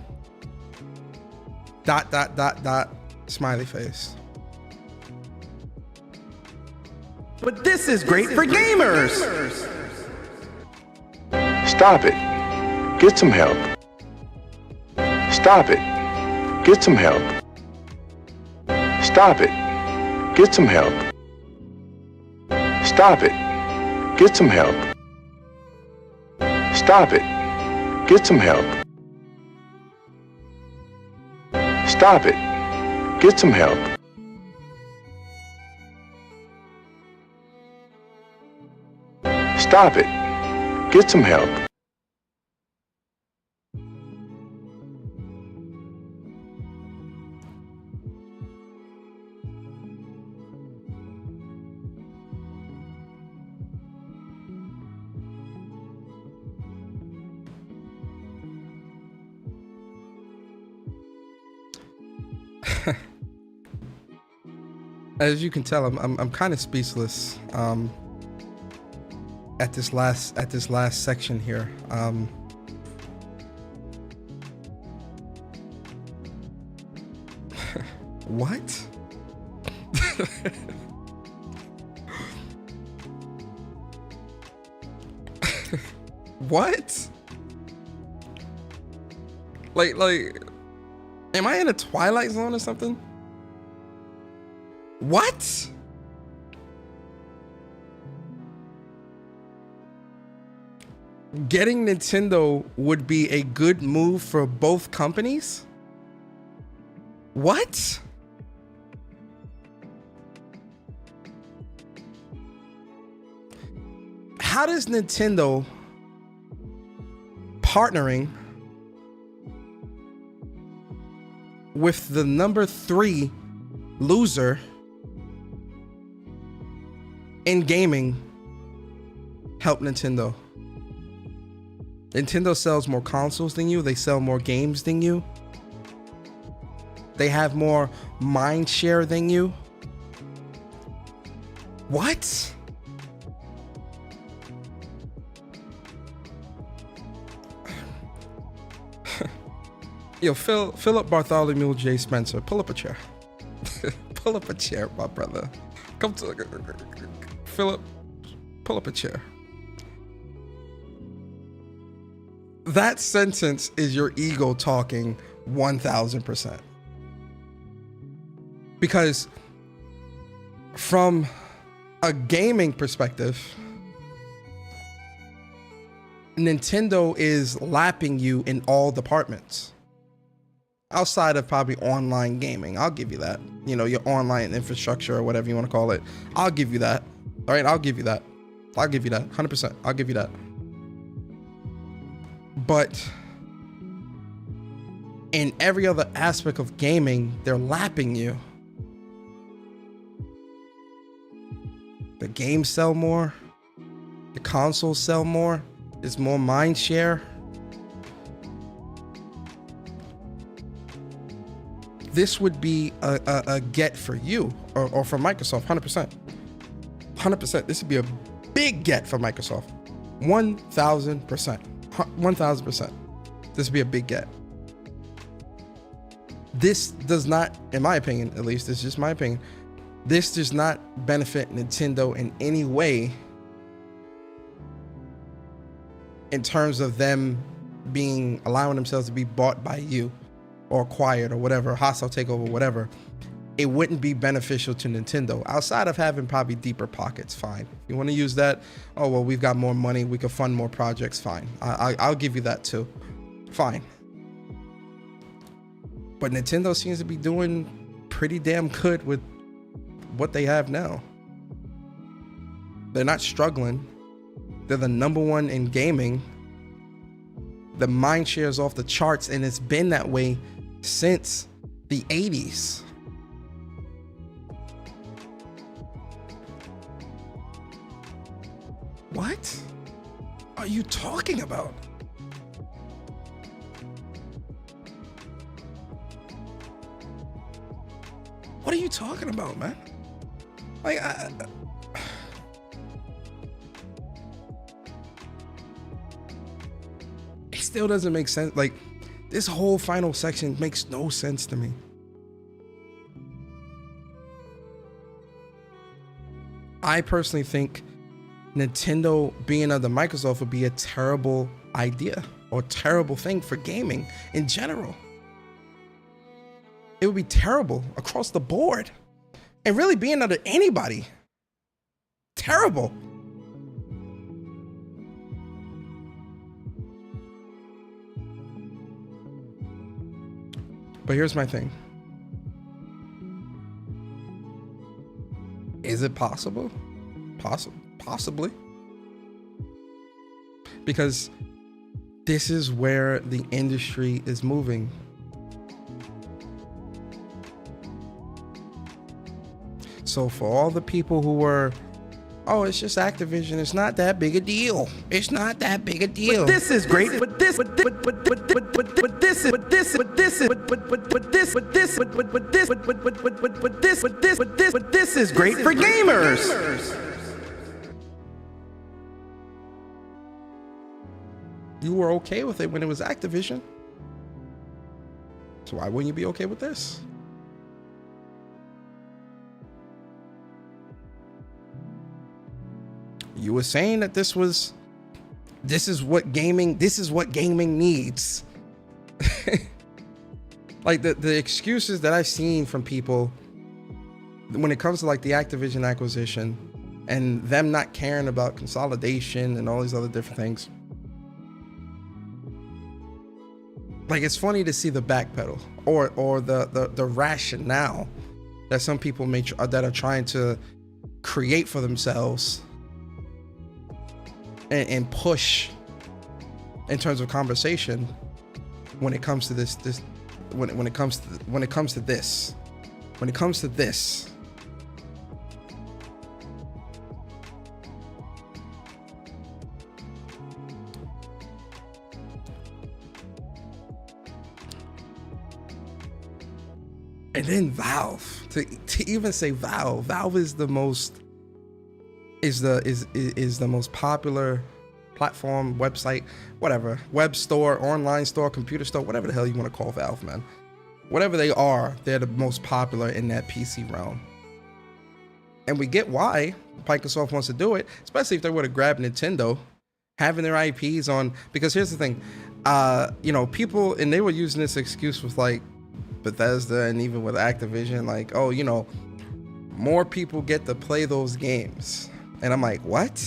Smiley face. But this is great for gamers. Stop it. Get some help. Stop it. Get some help. Stop it. Get some help. Stop it. Get some help. Stop it. Get some help. Stop it. Get some help. Stop it. Get some help. As you can tell, I'm kind of speechless at this last section here. What? What? Like, am I in a Twilight Zone or something? What? Getting Nintendo would be a good move for both companies? What? How does Nintendo partnering with the number 3 loser in gaming help Nintendo. Nintendo sells more consoles than you. They sell more games than you. They have more mind share than you. What? Yo, Philip Bartholomew J. Spencer, pull up a chair. Pull up a chair, my brother. Come to Philip, pull up a chair. That sentence is your ego talking 1000%. Because from a gaming perspective, Nintendo is lapping you in all departments. Outside of probably online gaming, I'll give you that. You know, your online infrastructure or whatever you want to call it. I'll give you that. All right, I'll give you that. I'll give you that. 100%. I'll give you that. But in every other aspect of gaming, they're lapping you. The games sell more. The consoles sell more. There's more mind share. This would be a get for you or for Microsoft, 100%. 100%. This would be a big get for Microsoft. 1,000%. 1,000%. This would be a big get. This does not, in my opinion, at least, it's just my opinion, this does not benefit Nintendo in any way in terms of them allowing themselves to be bought by you or acquired or whatever, hostile takeover, whatever. It wouldn't be beneficial to Nintendo outside of having probably deeper pockets. Fine. If you want to use that, oh, well, we've got more money. We can fund more projects. Fine. I'll give you that too. Fine. But Nintendo seems to be doing pretty damn good with what they have now. They're not struggling. They're the number one in gaming. The mind share is off the charts, and it's been that way since the 80s. What are you talking about? What are you talking about, man? Like, it still doesn't make sense. Like, this whole final section makes no sense to me. I personally think Nintendo being under Microsoft would be a terrible idea or terrible thing for gaming in general. It would be terrible across the board. And really being under anybody. Terrible. But here's my thing. Is it possible? Possibly. Because this is where the industry is moving. So for all the people who were, oh, it's just Activision, it's not that big a deal. It's not that big a deal. But this is great. But this is great for gamers. You were okay with it when it was Activision. So why wouldn't you be okay with this? You were saying that this is what gaming needs. Like the excuses that I've seen from people when it comes to like the Activision acquisition and them not caring about consolidation and all these other different things. Like, it's funny to see the backpedal or the rationale that some people that are trying to create for themselves and push in terms of conversation when it comes to when it comes to this. And then Valve, to even say Valve is the most is the most popular platform, website, whatever, web store, online store, computer store, whatever the hell you want to call Valve, man. Whatever they are, they're the most popular in that PC realm. And we get why Microsoft wants to do it, especially if they were to grab Nintendo, having their IPs on, because here's the thing, you know, people, and they were using this excuse with like Bethesda and even with Activision, like, oh, you know, more people get to play those games. And I'm like, what?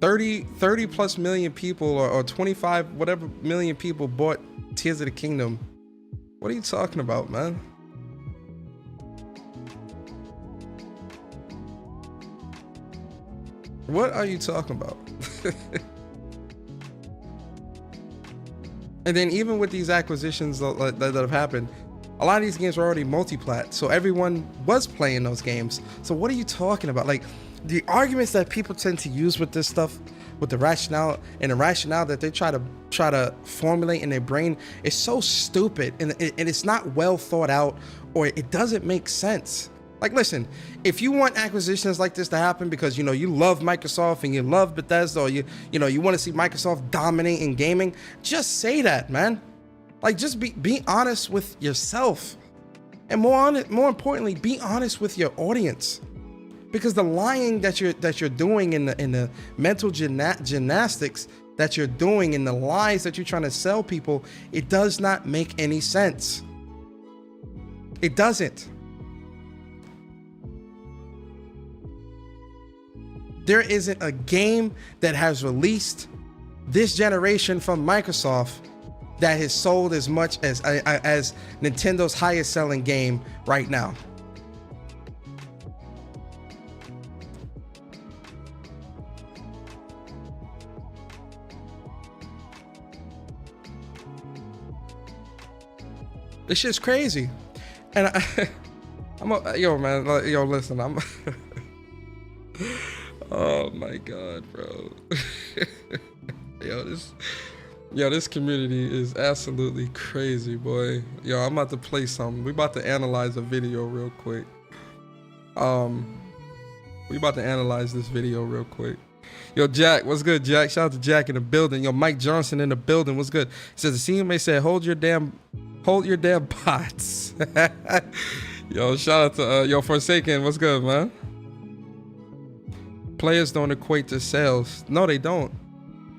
30 plus million people or 25 whatever million people bought Tears of the Kingdom. What are you talking about, man? What are you talking about? And then even with these acquisitions that have happened, a lot of these games were already multi-plat, so everyone was playing those games. So what are you talking about? Like, the arguments that people tend to use with this stuff, with the rationale that they try to formulate in their brain, is so stupid, and it's not well thought out, or it doesn't make sense. Like, listen, if you want acquisitions like this to happen because, you know, you love Microsoft and you love Bethesda, or you want to see Microsoft dominate in gaming, just say that, man. Like, just be honest with yourself, and more importantly, be honest with your audience. Because the lying that you're doing in the mental gymnastics that you're doing, and the lies that you're trying to sell people, it does not make any sense. It doesn't. There isn't a game that has released this generation from Microsoft that has sold as much as Nintendo's highest selling game right now. This shit's crazy. And listen, oh my God, bro. This community is absolutely crazy, boy. Yo, I'm about to play something. We about to analyze a video real quick. We about to analyze this video real quick. Yo, Jack, what's good, Jack? Shout out to Jack in the building. Yo, Mike Johnson in the building. What's good? He says the CMA said, hold your damn bots. Yo, shout out to Forsaken. What's good, man? Players don't equate to sales. No, they don't.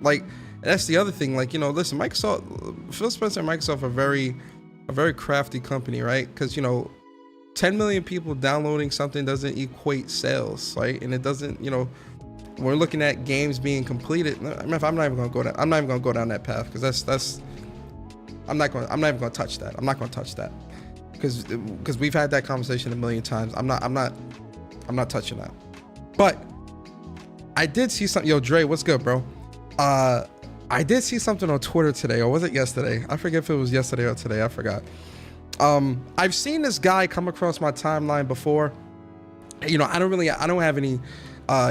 Like, that's the other thing. Like, you know, listen, Microsoft, Phil Spencer and Microsoft are a very crafty company, right? Because, you know, 10 million people downloading something doesn't equate sales, right? And it doesn't, you know, we're looking at games being completed. I'm not even gonna go down. I'm not even gonna go down that path, because that's. I'm not even gonna touch that. I'm not gonna touch that, because we've had that conversation a million times. I'm not touching that. But I did see something. Yo, Dre, what's good, bro? I did see something on Twitter today, or was it yesterday? I forget if it was yesterday or today. I forgot. I've seen this guy come across my timeline before. You know, I don't have any.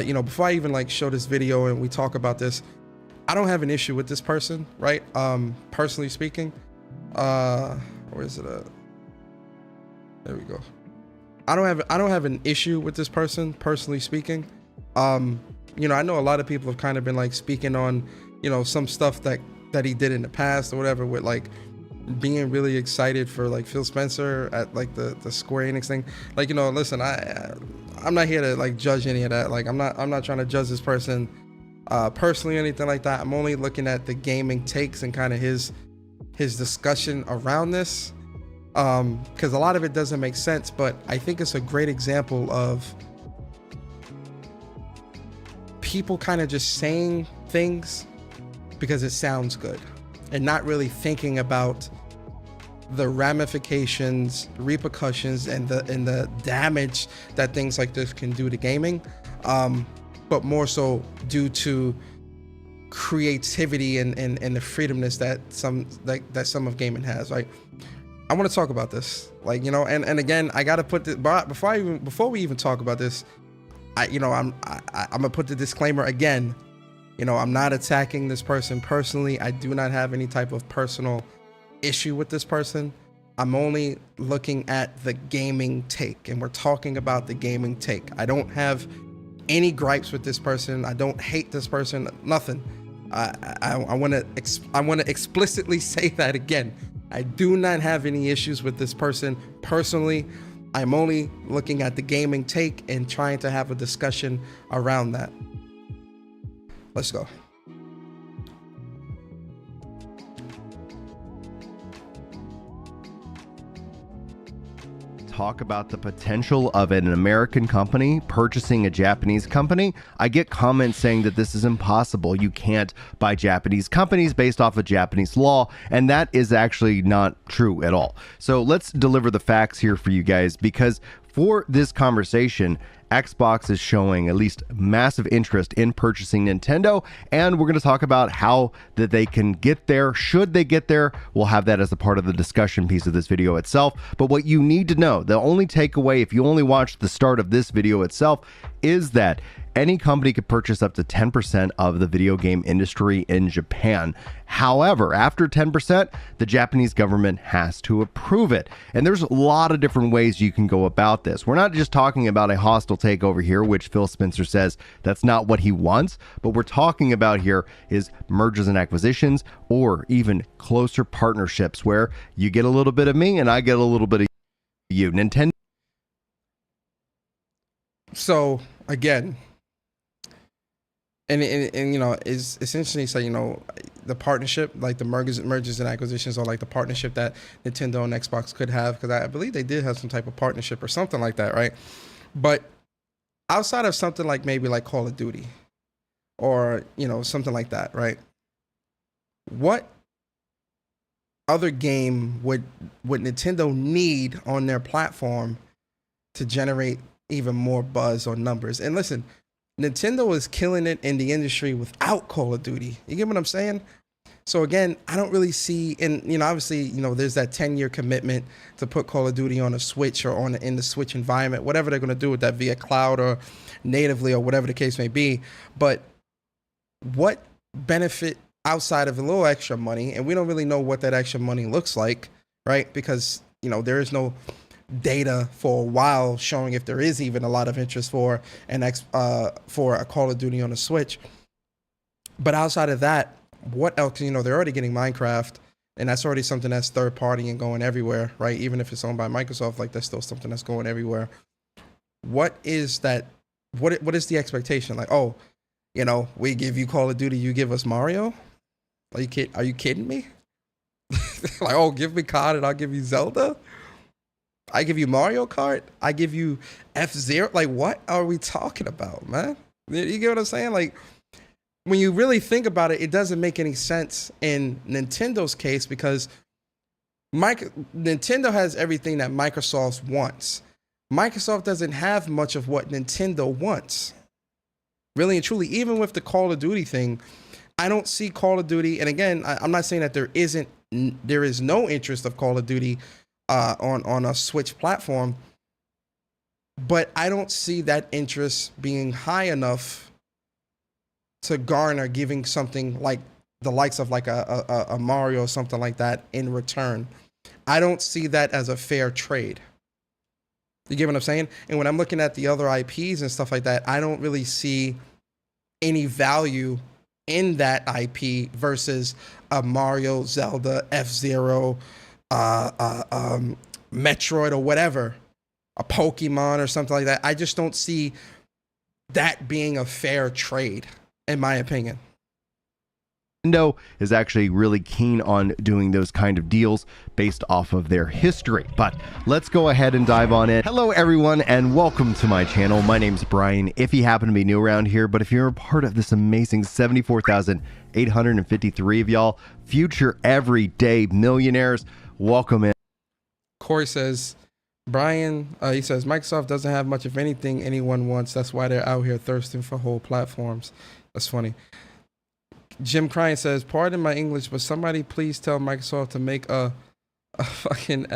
You know, before I even like show this video and we talk about this, I don't have an issue with this person, right? Personally speaking, where is it at? There we go. I don't have an issue with this person, personally speaking. You know, I know a lot of people have kind of been like speaking on, you know, some stuff that he did in the past or whatever, with like being really excited for like Phil Spencer at like the Square Enix thing. Like, you know, listen, I'm not here to like judge any of that. Like, I'm not trying to judge this person personally or anything like that. I'm only looking at the gaming takes and kind of his discussion around this, because a lot of it doesn't make sense, but I think it's a great example of people kind of just saying things because it sounds good and not really thinking about the ramifications, repercussions, and the damage that things like this can do to gaming, but more so due to creativity and the freedomness that some of gaming has, right? I want to talk about this, like, you know, and again, I got to put this, before we even talk about this, I'm gonna put the disclaimer again. You know, I'm not attacking this person personally. I do not have any type of personal issue with this person. I'm only looking at the gaming take, and we're talking about the gaming take. I don't have any gripes with this person. I don't hate this person, nothing. I want to explicitly say that again. I do not have any issues with this person personally. I'm only looking at the gaming take and trying to have a discussion around that. Let's go. Talk about the potential of an American company purchasing a Japanese company. I get comments saying that this is impossible. You can't buy Japanese companies based off of Japanese law, and that is actually not true at all. So let's deliver the facts here for you guys, because for this conversation, Xbox is showing at least massive interest in purchasing Nintendo, and we're going to talk about how that they can get there. Should they get there? We'll have that as a part of the discussion piece of this video itself. But what you need to know, the only takeaway, if you only watch the start of this video itself, is that any company could purchase up to 10% of the video game industry in Japan. However, after 10%, the Japanese government has to approve it. And there's a lot of different ways you can go about this. We're not just talking about a hostile takeover here, which Phil Spencer says that's not what he wants. But we're talking about here is mergers and acquisitions, or even closer partnerships where you get a little bit of me and I get a little bit of you. Nintendo. So again, and you know, is essentially so, you know, the partnership, like the mergers and acquisitions, or like the partnership that Nintendo and Xbox could have, because I believe they did have some type of partnership or something like that, right? But outside of something like maybe like Call of Duty, or you know, something like that, right? What other game would Nintendo need on their platform to generate even more buzz or numbers? And listen, Nintendo is killing it in the industry without Call of Duty. You get what I'm saying? So again, I don't really see, and you know, obviously, you know, there's that 10-year commitment to put Call of Duty on a Switch, or in the Switch environment, whatever they're going to do with that, via cloud or natively, or whatever the case may be. But what benefit outside of a little extra money? And we don't really know what that extra money looks like, right? Because, you know, there is no data for a while showing if there is even a lot of interest for for a Call of Duty on a Switch. But outside of that, what else? You know, they're already getting Minecraft, and that's already something that's third party and going everywhere, right? Even if it's owned by Microsoft, like that's still something that's going everywhere. What is that? What is the expectation? Like, oh, you know, we give you Call of Duty, you give us Mario? Are you kidding me? Like, oh, give me COD and I'll give you Zelda? I give you Mario Kart? I give you F-Zero? Like, what are we talking about, man? You get what I'm saying? Like, when you really think about it, it doesn't make any sense in Nintendo's case, because Nintendo has everything that Microsoft wants. Microsoft doesn't have much of what Nintendo wants. Really and truly, even with the Call of Duty thing, I don't see Call of Duty. And again, I'm not saying that there is no interest of Call of Duty on a Switch platform, but I don't see that interest being high enough to garner giving something like the likes of like a Mario or something like that in return. I don't see that as a fair trade. You get what I'm saying? And when I'm looking at the other IPs and stuff like that, I don't really see any value in that IP versus a Mario, Zelda, F-Zero, Metroid, or whatever, a Pokemon or something like that. I just don't see that being a fair trade, in my opinion. Nintendo is actually really keen on doing those kind of deals based off of their history. But let's go ahead and dive on in. Hello everyone, and welcome to my channel. My name's Brian, if you happen to be new around here, but if you're a part of this amazing 74,853 of y'all future everyday millionaires, welcome in. Corey says, Brian, he says, Microsoft doesn't have much of anything anyone wants. That's why they're out here thirsting for whole platforms. That's funny. Jim Cryan says, pardon my English, but somebody please tell Microsoft to make a fucking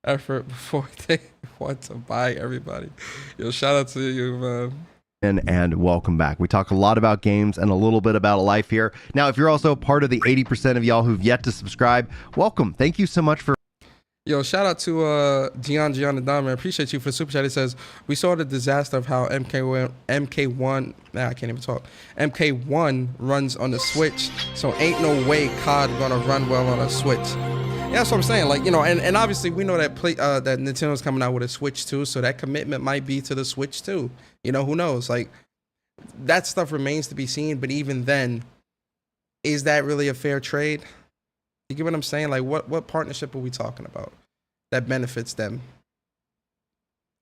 effort before they want to buy everybody. Yo, shout out to you, man. And welcome back. We talk a lot about games and a little bit about life here. Now, if you're also part of the 80% of y'all who've yet to subscribe, welcome. Thank you so much for... Yo, shout out to Gian Adama. I appreciate you for the super chat. It says, we saw the disaster of how MK1, nah, I can't even talk. MK1 runs on the Switch, so ain't no way COD gonna run well on a Switch. Yeah, that's what I'm saying. Like, you know, and obviously we know that that Nintendo's coming out with a Switch too, so that commitment might be to the Switch too. You know, who knows? Like, that stuff remains to be seen, but even then, is that really a fair trade? You get what I'm saying? Like, what partnership are we talking about that benefits them?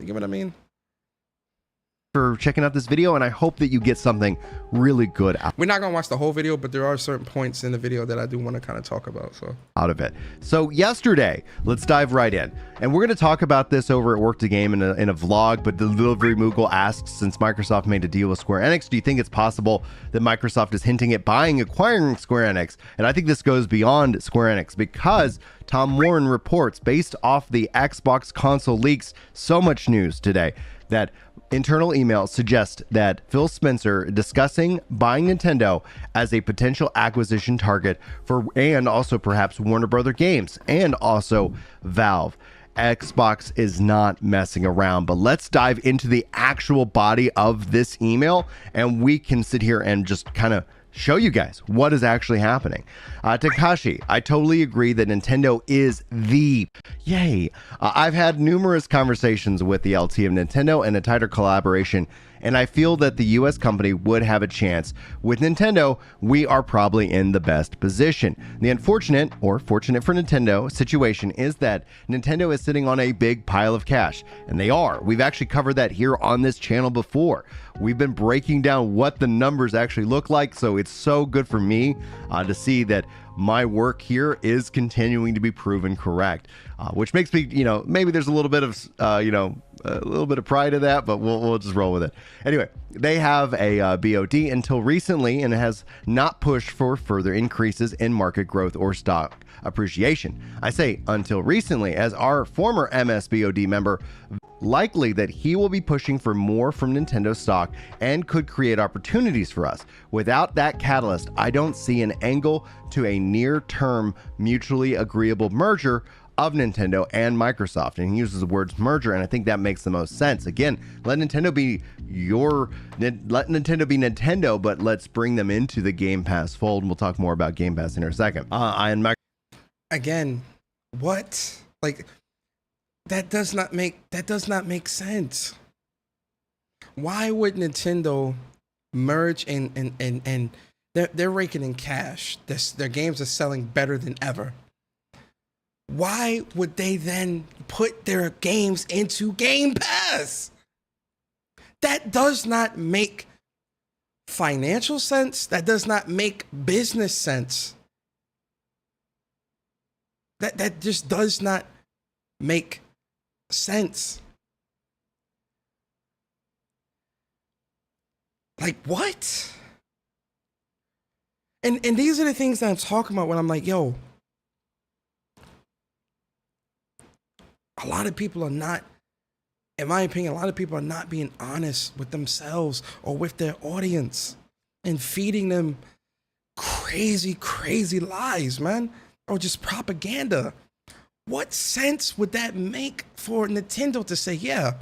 You get what I mean? For checking out this video, and I hope that you get something really good We're not gonna watch the whole video, but there are certain points in the video that I do want to kind of talk about. So out of it. So yesterday, let's dive right in, and we're going to talk about this over at Work to Game in a vlog. But the Delivery Moogle asks, since Microsoft made a deal with Square Enix, do you think it's possible that Microsoft is hinting at acquiring Square Enix? And I think this goes beyond Square Enix, because Tom Warren reports, based off the Xbox console leaks, so much news today, that internal emails suggest that Phil Spencer discussing buying Nintendo as a potential acquisition target for, and also perhaps Warner Brother Games and also Valve. Xbox is not messing around, but let's dive into the actual body of this email, and we can sit here and just kind of show you guys what is actually happening. Takashi, I totally agree that Nintendo is the yay. I've had numerous conversations with the LT of Nintendo and a tighter collaboration, and I feel that the US company would have a chance. With Nintendo, we are probably in the best position. The unfortunate, or fortunate for Nintendo, situation is that Nintendo is sitting on a big pile of cash, and they are. We've actually covered that here on this channel before. We've been breaking down what the numbers actually look like, so it's so good for me to see that my work here is continuing to be proven correct, which makes me, you know, maybe there's a little bit of, a little bit of pride in that, but we'll just roll with it. Anyway, they have a BOD until recently, and it has not pushed for further increases in market growth or stock appreciation. I say until recently, as our former MSBOD member, likely that he will be pushing for more from Nintendo stock and could create opportunities for us. Without that catalyst, I don't see an angle to a near-term mutually agreeable merger of Nintendo and Microsoft. And he uses the words merger, and I think that makes the most sense. Again, let Nintendo be Nintendo, but let's bring them into the Game Pass fold. And we'll talk more about Game Pass in a second. Again, what? Like, that does not make sense. Why would Nintendo merge and they're raking in cash? Their games are selling better than ever. Why would they then put their games into Game Pass? That does not make financial sense. That does not make business sense. That just does not make sense. Like, what? And these are the things that I'm talking about when I'm like, yo, a lot of people are not, in my opinion, a lot of people are not being honest with themselves or with their audience and feeding them crazy, crazy lies, man, or just propaganda. What sense would that make for Nintendo to say, yeah,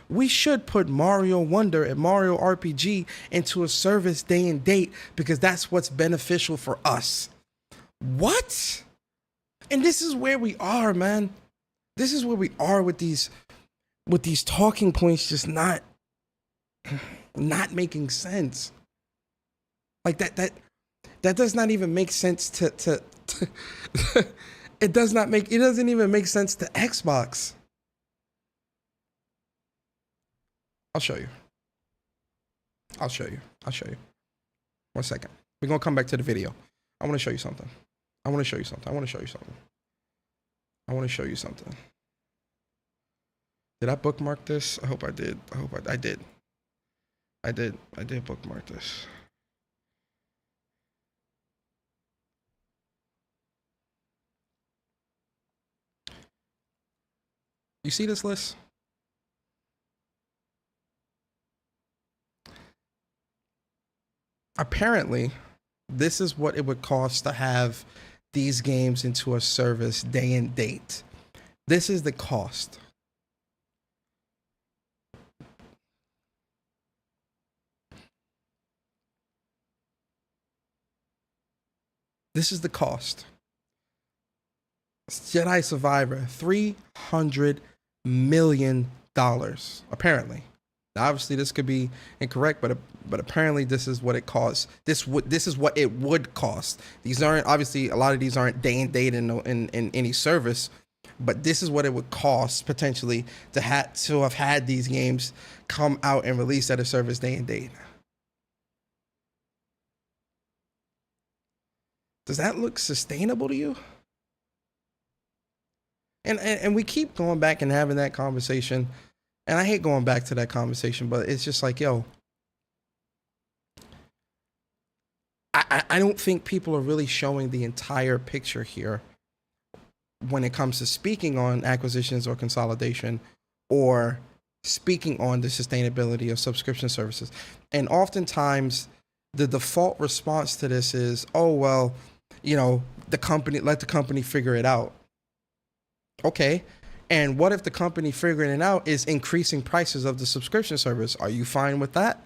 we should put Mario Wonder and Mario RPG into a service day and date because that's what's beneficial for us? What? And this is where we are, man. This is where we are with these talking points just not making sense. Like that does not even make sense to it doesn't even make sense to Xbox. I'll show you. One second. We're gonna come back to the video. I want to show you something. Did I bookmark this? I hope I did. I did. I did bookmark this. You see this list? Apparently, this is what it would cost to have these games into a service day and date. This is the cost. This is the cost. Jedi Survivor, $300 million, apparently. Now, obviously, this could be incorrect, but apparently this is what it costs. This is what it would cost. These aren't, obviously, a lot of these aren't day and date in any service, but this is what it would cost potentially to have had these games come out and released at a service day and date. Does that look sustainable to you? And we keep going back and having that conversation. And I hate going back to that conversation, but it's just like, yo, I don't think people are really showing the entire picture here when it comes to speaking on acquisitions or consolidation or speaking on the sustainability of subscription services. And oftentimes the default response to this is, oh, well, you know, let the company figure it out. Okay. And what if the company figuring it out is increasing prices of the subscription service? Are you fine with that?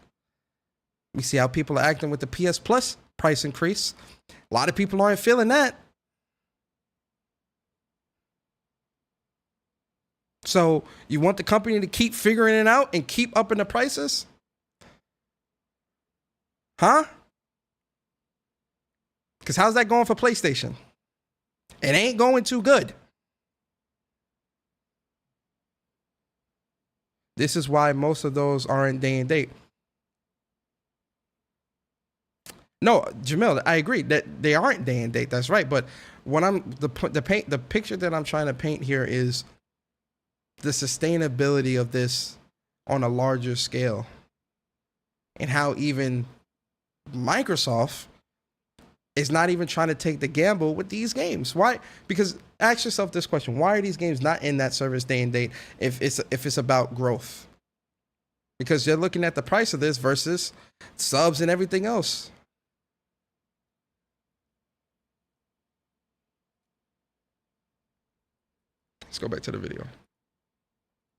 We see how people are acting with the PS Plus price increase. A lot of people aren't feeling that. So you want the company to keep figuring it out and keep upping the prices? Huh? Because how's that going for PlayStation? It ain't going too good. This is why most of those aren't day and date. No, Jamil, I agree that they aren't day and date. That's right. But what the picture that I'm trying to paint here is the sustainability of this on a larger scale, and how even Microsoft is not even trying to take the gamble with these games. Why? Because ask yourself this question: why are these games not in that service day and date if it's about growth? Because you're looking at the price of this versus subs and everything else. Let's go back to the video.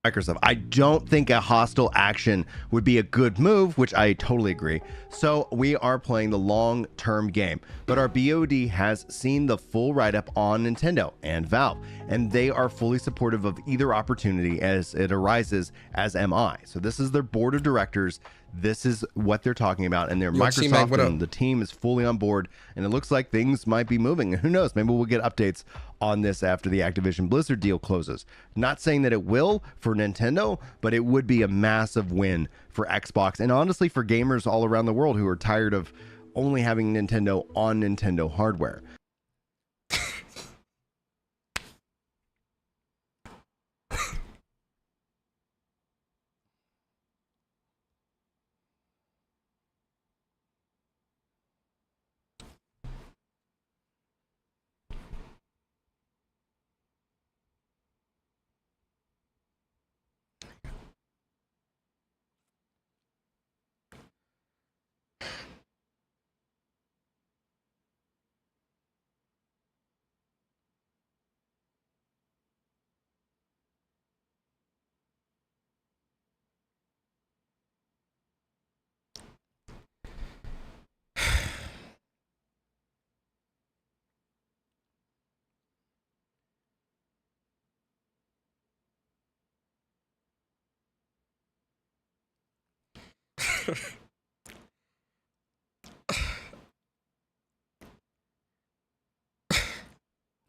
Microsoft. I don't think a hostile action would be a good move, which I totally agree. So we are playing the long-term game, but our BOD has seen the full write-up on Nintendo and Valve, and they are fully supportive of either opportunity as it arises, as am I. So this is their board of directors. This is what they're talking about, and their Microsoft and the team is fully on board, and it looks like things might be moving. Who knows? Maybe we'll get updates on this after the Activision Blizzard deal closes. Not saying that it will for Nintendo, but it would be a massive win for Xbox, and honestly for gamers all around the world who are tired of only having Nintendo on Nintendo hardware.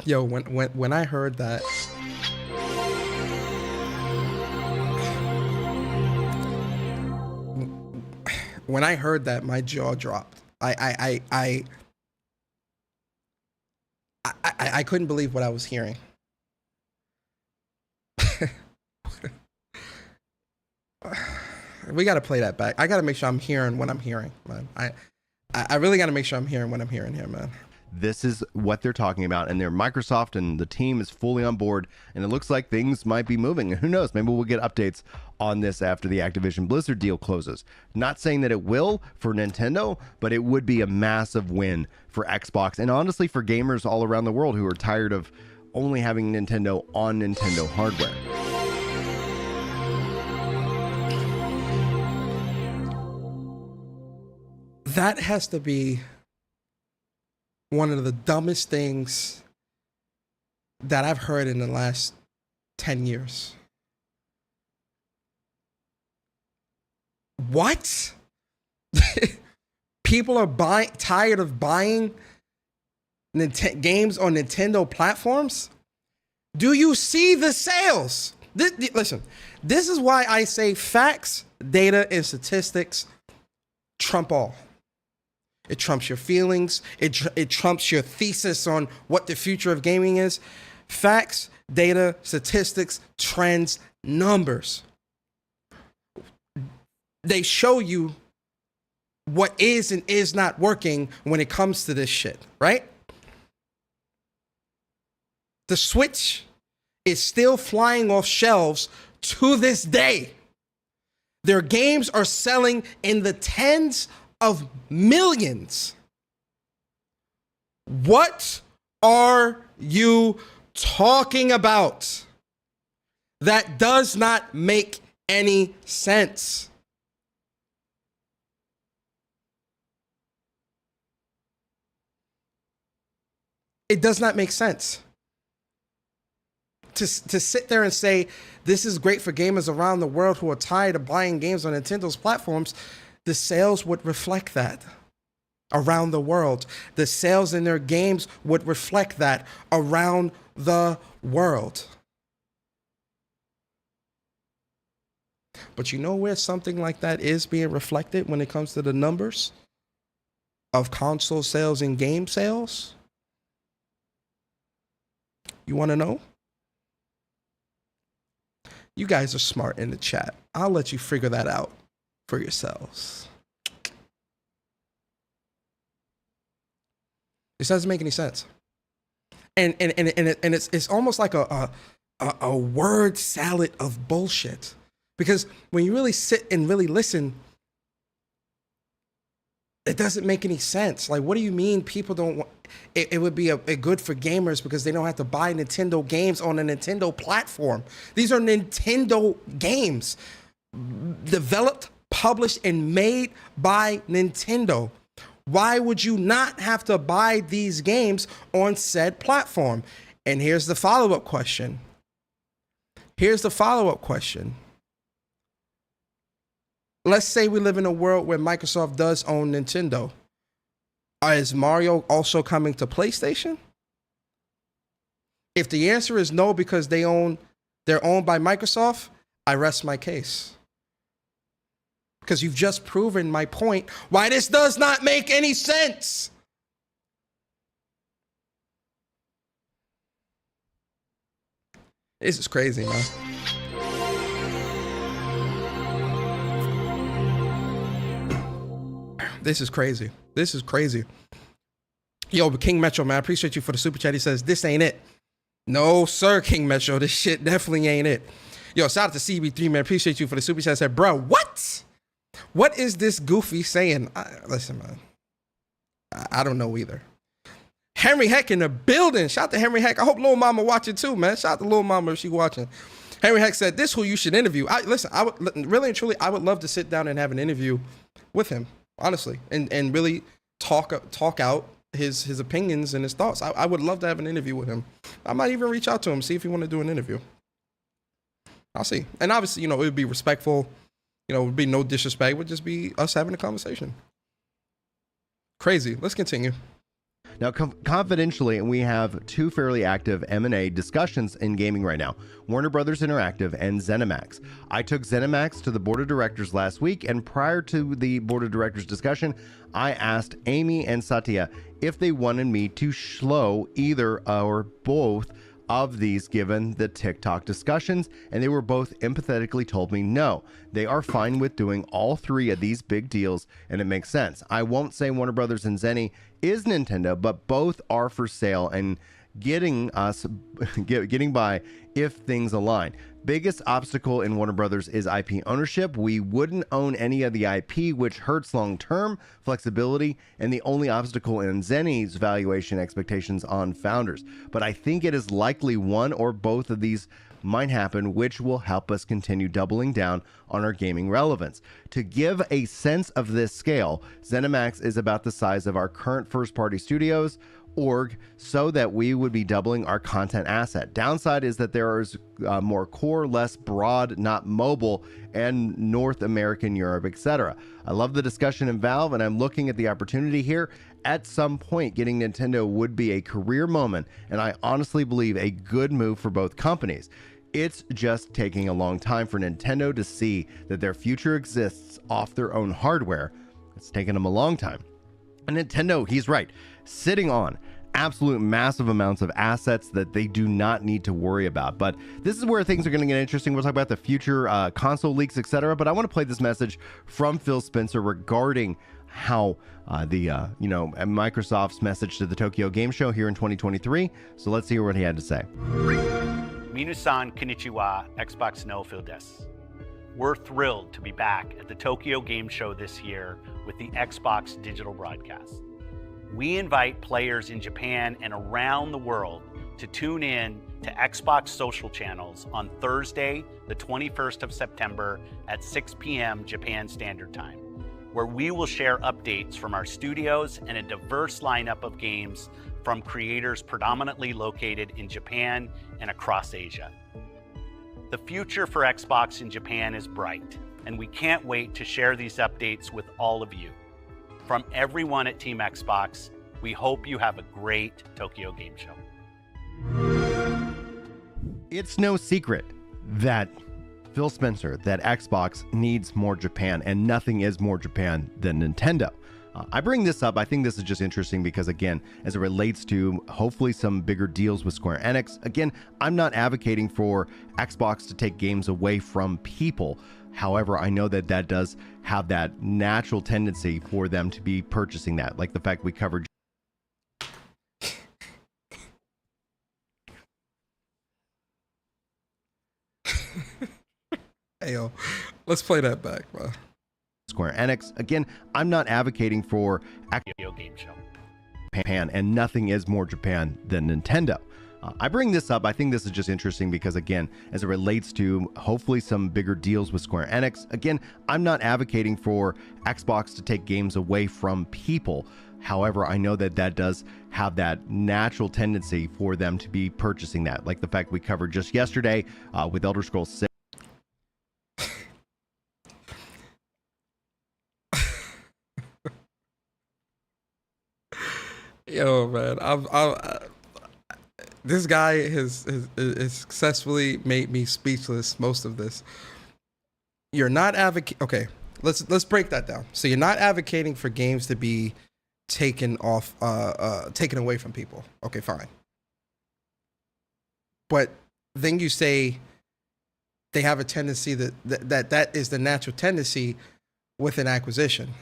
Yo, when I heard that, my jaw dropped. I couldn't believe what I was hearing. We got to play that back. I got to make sure I'm hearing what I'm hearing, man. I really got to make sure I'm hearing what I'm hearing here, man. This is what they're talking about, and their Microsoft and the team is fully on board, and it looks like things might be moving. Who knows? Maybe we'll get updates on this after the Activision Blizzard deal closes. Not saying that it will for Nintendo, but it would be a massive win for Xbox, and honestly for gamers all around the world who are tired of only having Nintendo on Nintendo hardware. That has to be one of the dumbest things that I've heard in the last 10 years. What? People are tired of buying games on Nintendo platforms? Do you see the sales? Listen, this is why I say facts, data, and statistics trump all. It trumps your feelings. It trumps your thesis on what the future of gaming is. Facts, data, statistics, trends, numbers. They show you what is and is not working when it comes to this shit, right? The Switch is still flying off shelves to this day. Their games are selling in the tens of millions. What are you talking about? That does not make any sense. It does not make sense. To sit there and say this is great for gamers around the world who are tired of buying games on Nintendo's platforms, the sales would reflect that around the world. The sales in their games would reflect that around the world. But you know where something like that is being reflected when it comes to the numbers of console sales and game sales? You want to know? You guys are smart in the chat. I'll let you figure that out for yourselves. This doesn't make any sense. And it's almost like a word salad of bullshit. Because when you really sit and really listen, it doesn't make any sense. Like, what do you mean people don't want... It would be a good for gamers because they don't have to buy Nintendo games on a Nintendo platform. These are Nintendo games developed, published, and made by Nintendo. Why would you not have to buy these games on said platform? And here's the follow-up question. Let's say we live in a world where Microsoft does own Nintendo. Is Mario also coming to PlayStation? If the answer is no because they're owned by Microsoft, I rest my case. Because you've just proven my point why this does not make any sense. This is crazy, man. This is crazy. Yo, but King Metro, man, I appreciate you for the super chat. He says, this ain't it. No, sir, King Metro. This shit definitely ain't it. Yo, shout out to CB3, man. Appreciate you for the super chat. I said, bro, what? What is this goofy saying? Listen, man. I don't know either. Henry Heck in the building. Shout out to Henry Heck. I hope Lil Mama watching too, man. Shout out to Lil Mama if she watching. Henry Heck said, this who you should interview. I would really and truly, I would love to sit down and have an interview with him. Honestly, and really talk out his opinions and his thoughts. I would love to have an interview with him. I might even reach out to him, see if he want to do an interview. I'll see. And obviously, it would be respectful. It would be no disrespect. It would just be us having a conversation. Crazy. Let's continue. Now, confidentially, we have two fairly active M&A discussions in gaming right now, Warner Brothers Interactive and ZeniMax. I took ZeniMax to the board of directors last week, and prior to the board of directors discussion, I asked Amy and Satya if they wanted me to slow either or both of these given the TikTok discussions, and they were both empathetically told me no. They are fine with doing all three of these big deals, and it makes sense. I won't say Warner Brothers and Zenny is Nintendo, but both are for sale, and getting by if things align. Biggest obstacle in Warner Brothers is IP ownership. We wouldn't own any of the IP, which hurts long-term flexibility, and the only obstacle in Zenny's valuation expectations on founders. But I think it is likely one or both of these might happen, which will help us continue doubling down on our gaming relevance. To give a sense of this scale, ZeniMax is about the size of our current first-party studios, org, so that we would be doubling our content asset. Downside is that there is more core, less broad, not mobile, and North American, Europe, etc. I love the discussion in Valve, and I'm looking at the opportunity here. At some point, getting Nintendo would be a career moment, and I honestly believe a good move for both companies. It's just taking a long time for Nintendo to see that their future exists off their own hardware. It's taken them a long time. And Nintendo, he's right, sitting on absolute massive amounts of assets that they do not need to worry about. But this is where things are going to get interesting. We'll talk about the future console leaks, etc. But I want to play this message from Phil Spencer regarding how Microsoft's message to the Tokyo Game Show here in 2023. So let's hear what he had to say. Minasan konnichiwa, Xbox no Phil desu. We're thrilled to be back at the Tokyo Game Show this year with the Xbox digital broadcast. We invite players in Japan and around the world to tune in to Xbox social channels on Thursday, the 21st of September at 6 p.m. Japan Standard Time, where we will share updates from our studios and a diverse lineup of games from creators predominantly located in Japan and across Asia. The future for Xbox in Japan is bright, and we can't wait to share these updates with all of you. From everyone at Team Xbox, we hope you have a great Tokyo Game Show. It's no secret that Phil Spencer, that Xbox needs more Japan, and nothing is more Japan than Nintendo. I bring this up, I think this is just interesting because, again, as it relates to hopefully some bigger deals with Square Enix, again, I'm not advocating for Xbox to take games away from people. However, I know that that does have that natural tendency for them to be purchasing that, like the fact we covered. Hey, yo, let's play that back, bro. Square Enix. Again, I'm not advocating for Video Game Show. Japan, and nothing is more Japan than Nintendo. I bring this up, I think this is just interesting because, again, as it relates to hopefully some bigger deals with Square Enix, again, I'm not advocating for Xbox to take games away from people. However, I know that that does have that natural tendency for them to be purchasing that, like the fact we covered just yesterday with Elder Scrolls 6. Yo, man, this guy has successfully made me speechless. Most of this, you're not advocating. Okay, let's break that down. So you're not advocating for games to be taken off, taken away from people. Okay, fine. But then you say they have a tendency that is the natural tendency with an acquisition.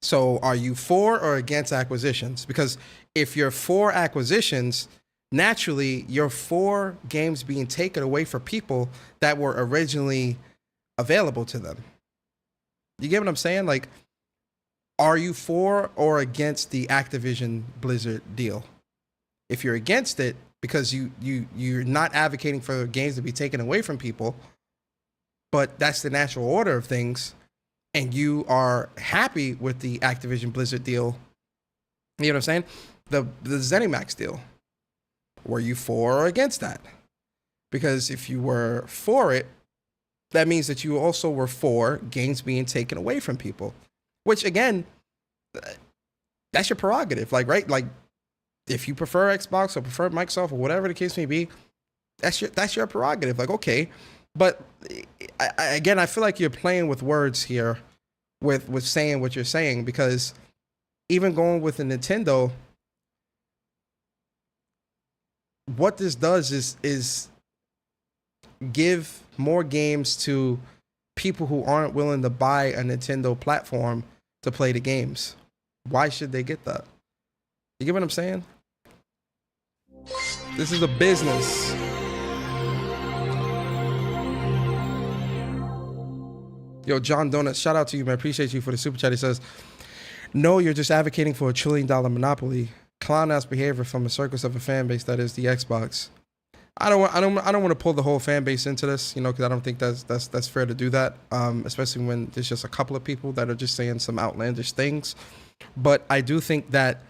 So are you for or against acquisitions? Because if you're for acquisitions, naturally you're for games being taken away from people that were originally available to them. You get what I'm saying? Like, are you for or against the Activision Blizzard deal? If you're against it because you're not advocating for games to be taken away from people, but that's the natural order of things, and you are happy with the Activision Blizzard deal, you know what I'm saying? The ZeniMax deal, were you for or against that? Because if you were for it, that means that you also were for games being taken away from people, which again, that's your prerogative. Like, right? Like, if you prefer Xbox or prefer Microsoft or whatever the case may be, that's your prerogative. Like, okay. But again, I feel like you're playing with words here with saying what you're saying, because even going with the Nintendo, what this does is give more games to people who aren't willing to buy a Nintendo platform to play the games. Why should they get that? You get what I'm saying? This is a business. Yo, John Donuts, shout out to you, man. Appreciate you for the super chat. He says, no, you're just advocating for $1 trillion monopoly. Clown-ass behavior from a circus of a fan base that is the Xbox. I don't want to pull the whole fan base into this, you know, because I don't think that's fair to do that, especially when there's just a couple of people that are just saying some outlandish things. But I do think that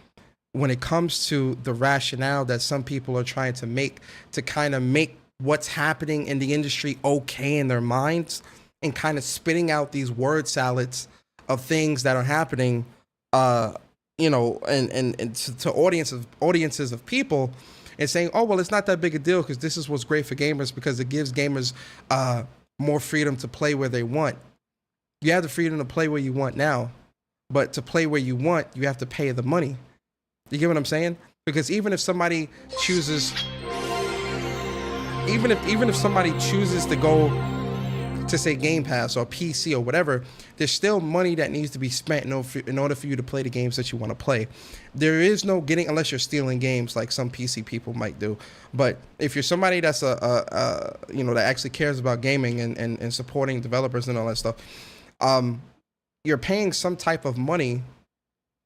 when it comes to the rationale that some people are trying to make to kind of make what's happening in the industry okay in their minds and kind of spitting out these word salads of things that are happening, you know, and to audiences of people, and saying, oh, well, it's not that big a deal because this is what's great for gamers because it gives gamers more freedom to play where they want. You have the freedom to play where you want now, but to play where you want, you have to pay the money. You get what I'm saying? Because even if somebody chooses, even if somebody chooses to go to say Game Pass or PC or whatever, there's still money that needs to be spent in order for you to play the games that you want to play. There is no getting, unless you're stealing games like some PC people might do. But if you're somebody that's you know, that actually cares about gaming and supporting developers and all that stuff, you're paying some type of money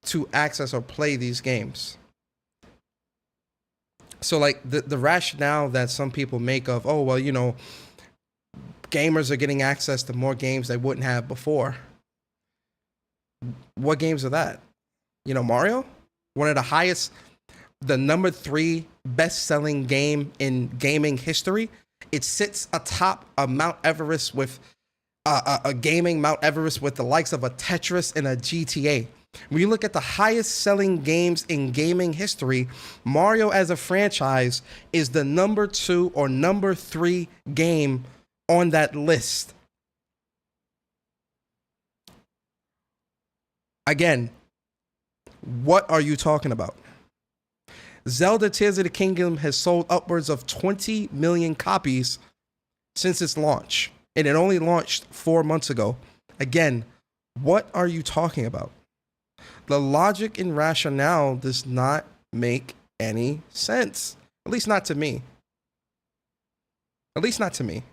to access or play these games. So like the rationale that some people make of, oh, well, you know, gamers are getting access to more games they wouldn't have before. What games are that? You know, Mario? One of the highest, the number 3 best-selling game in gaming history. It sits atop a Mount Everest with a gaming Mount Everest with the likes of a Tetris and a GTA. When you look at the highest selling games in gaming history, Mario as a franchise is the number 2 or number 3 game on that list. Again, what are you talking about? Zelda Tears of the Kingdom has sold upwards of 20 million copies since its launch, and it only launched 4 months ago. Again, what are you talking about? The logic and rationale does not make any sense. At least not to me. At least not to me.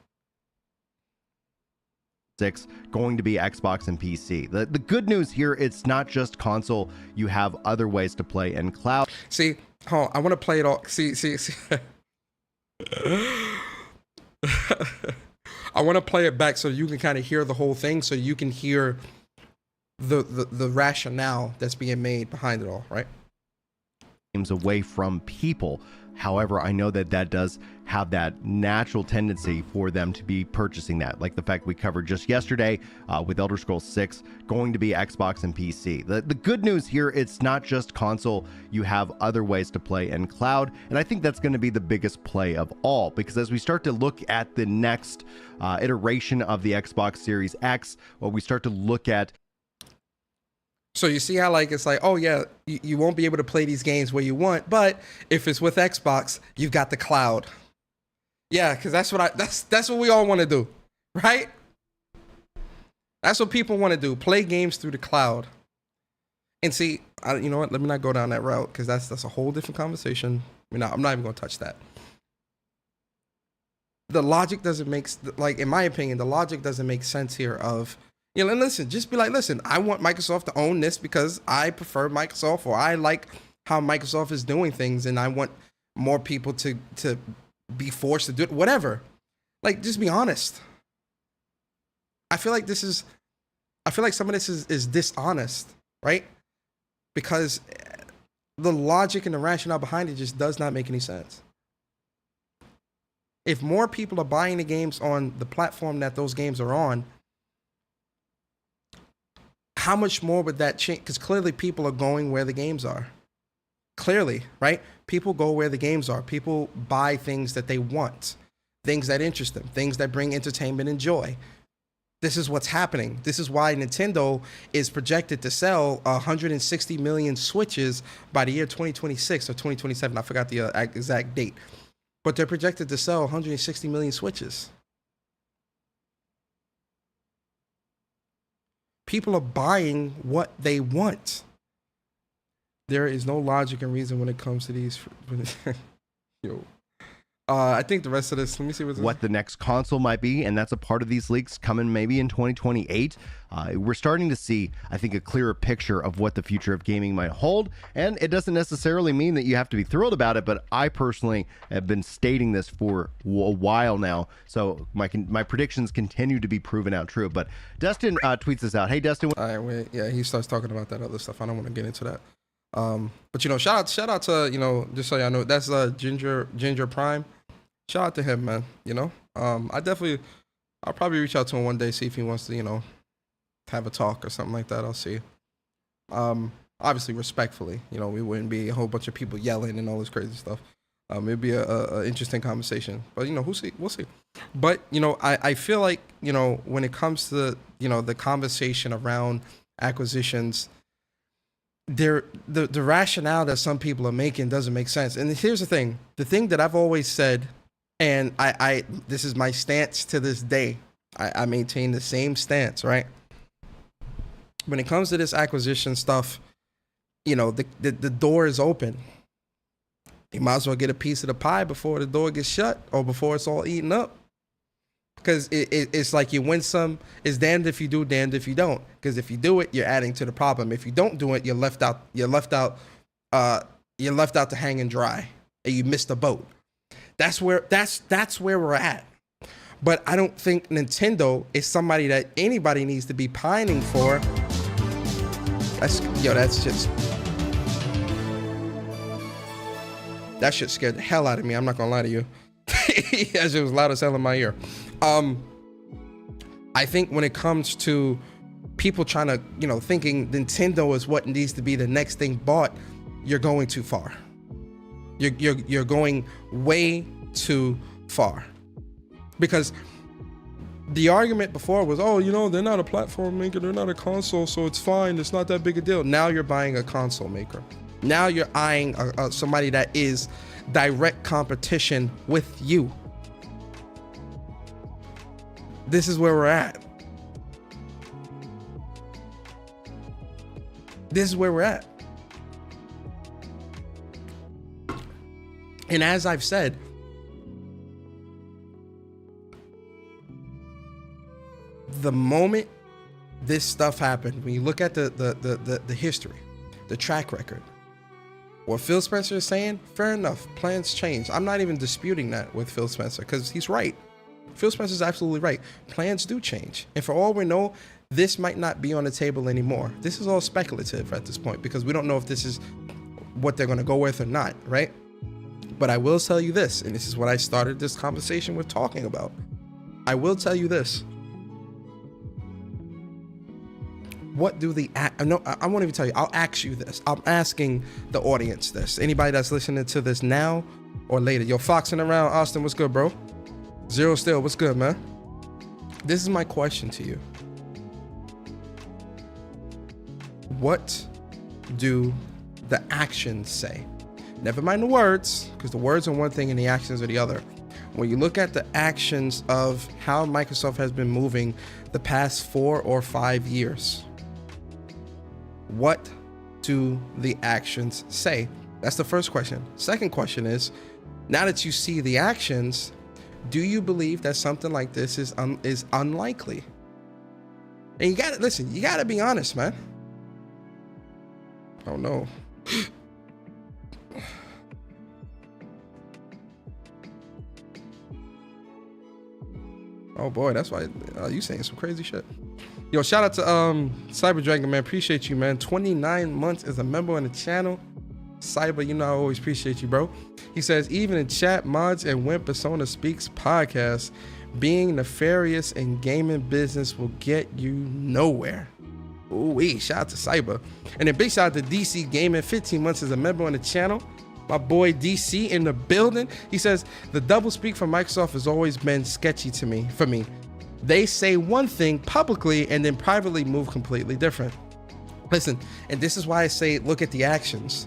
Going to be Xbox and PC. The good news here, it's not just console. You have other ways to play in cloud. See, hold on, I want to play it all. See. I want to play it back so you can kind of hear the whole thing, so you can hear the rationale that's being made behind it all, right? Games away from people. However, I know that does have that natural tendency for them to be purchasing that, like the fact we covered just yesterday with Elder Scrolls 6 going to be Xbox and PC. The good news here, it's not just console. You have other ways to play in cloud, and I think that's going to be the biggest play of all, because as we start to look at the next iteration of the Xbox Series X, what we start to look at. So you see how like it's like, oh yeah, you won't be able to play these games where you want, but if it's with Xbox, you've got the cloud. Yeah, because that's what we all want to do, right? That's what people want to do: play games through the cloud. And see, you know what? Let me not go down that route because that's a whole different conversation. I'm not even going to touch that. The logic doesn't make, like, in my opinion, the logic doesn't make sense here. Of, you know, and listen, just be like, listen, I want Microsoft to own this because I prefer Microsoft, or I like how Microsoft is doing things, and I want more people to be forced to do it, whatever. Like, just be honest. I feel like some of this is dishonest, right? Because the logic and the rationale behind it just does not make any sense. If more people are buying the games on the platform that those games are on, how much more would that change? Because clearly people are going where the games are. Clearly, right? People go where the games are. People buy things that they want, things that interest them, things that bring entertainment and joy. This is what's happening. This is why Nintendo is projected to sell 160 million Switches by the year 2026 or 2027. I forgot the exact date. But they're projected to sell 160 million Switches. People are buying what they want. There is no logic and reason when it comes to these. Yo, I think the rest of this, let me see what the next console might be, and that's a part of these leaks coming maybe in 2028. We're starting to see, I think, a clearer picture of what the future of gaming might hold, and it doesn't necessarily mean that you have to be thrilled about it, but I personally have been stating this for a while now, so my predictions continue to be proven out true. But Dustin tweets this out. Hey, Dustin. All right, wait, yeah, he starts talking about that other stuff. I don't want to get into that. But shout out to just so y'all know, that's Ginger Prime. Shout out to him, man. I'll probably reach out to him one day, see if he wants to have a talk or something like that. I'll see. Obviously respectfully, we wouldn't be a whole bunch of people yelling and all this crazy stuff. It'd be a interesting conversation, but we'll see. But I feel like when it comes to the conversation around acquisitions, the rationale that some people are making doesn't make sense. And here's the thing that I've always said, and I this is my stance to this day. I maintain the same stance, right? When it comes to this acquisition stuff, the door is open. You might as well get a piece of the pie before the door gets shut or before it's all eaten up. Because it's like you win some, it's damned if you do, damned if you don't. Because if you do it, you're adding to the problem. If you don't do it, you're left out to hang and dry, and you missed the boat. That's where we're at. But I don't think Nintendo is somebody that anybody needs to be pining for. That shit scared the hell out of me. I'm not gonna lie to you. That shit was loud as hell in my ear. I think when it comes to people trying to, thinking Nintendo is what needs to be the next thing bought, you're going too far. You're going way too far. Because the argument before was, they're not a platform maker, they're not a console, so it's fine, it's not that big a deal. Now you're buying a console maker. Now you're eyeing somebody that is direct competition with you. This is where we're at. And as I've said, the moment this stuff happened, when you look at the history, the track record, what Phil Spencer is saying, fair enough, plans change. I'm not even disputing that with Phil Spencer, because he's right. Phil Spencer is absolutely right. Plans do change. And for all we know, this might not be on the table anymore. This is all speculative at this point, because we don't know if this is what they're going to go with or not, right? But I will tell you this, and this is what I started this conversation with talking about. I will tell you this. What do no, I won't even tell you. I'll ask you this. I'm asking the audience this. Anybody that's listening to this now or later. Yo, Foxing Around, Austin, what's good, bro? Zero Still, what's good, man? This is my question to you. What do the actions say? Never mind the words, because the words are one thing and the actions are the other. When you look at the actions of how Microsoft has been moving the past 4 or 5 years, what do the actions say? That's the first question. Second question is, now that you see the actions, do you believe that something like this is unlikely? And you gotta listen, you gotta be honest, man. Oh no. Oh boy, that's why you saying some crazy shit. Yo, shout out to Cyber Dragon, man. Appreciate you, man. 29 months as a member on the channel. Cyber, you know I always appreciate you, bro. He says, even in chat mods and when Persona Speaks podcast, being nefarious in gaming business will get you nowhere. Ooh-wee, shout out to Cyber. And a big shout out to DC Gaming, 15 months as a member on the channel. My boy DC in the building. He says, the double speak from Microsoft has always been sketchy for me. They say one thing publicly and then privately move completely different. Listen, and this is why I say, look at the actions.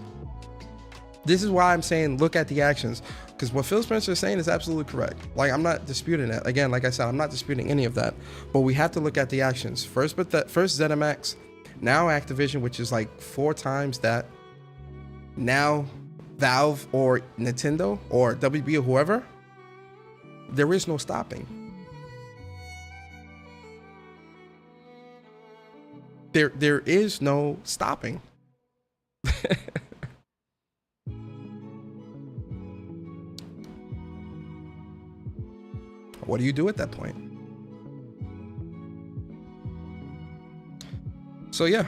This is why I'm saying, look at the actions. Because what Phil Spencer is saying is absolutely correct. Like, I'm not disputing that. Again, like I said, I'm not disputing any of that. But we have to look at the actions. First ZeniMax, now Activision, which is like 4 times that. Now Valve or Nintendo or WB or whoever. there is no stopping. There is no stopping. What do you do at that point? So yeah,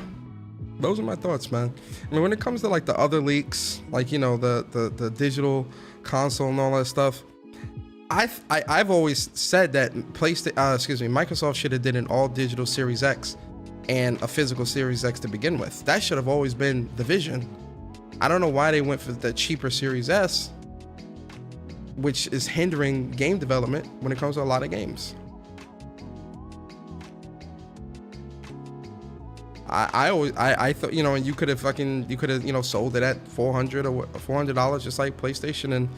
those are my thoughts, man. I mean, when it comes to like the other leaks, like, you know, the digital console and all that stuff, I've always said that Microsoft should have did an all digital Series X and a physical Series X to begin with. That should have always been the vision. I don't know why they went for the cheaper Series S, which is hindering game development when it comes to a lot of games. I thought, you know, and you could have, you know, sold it at $400 just like PlayStation, and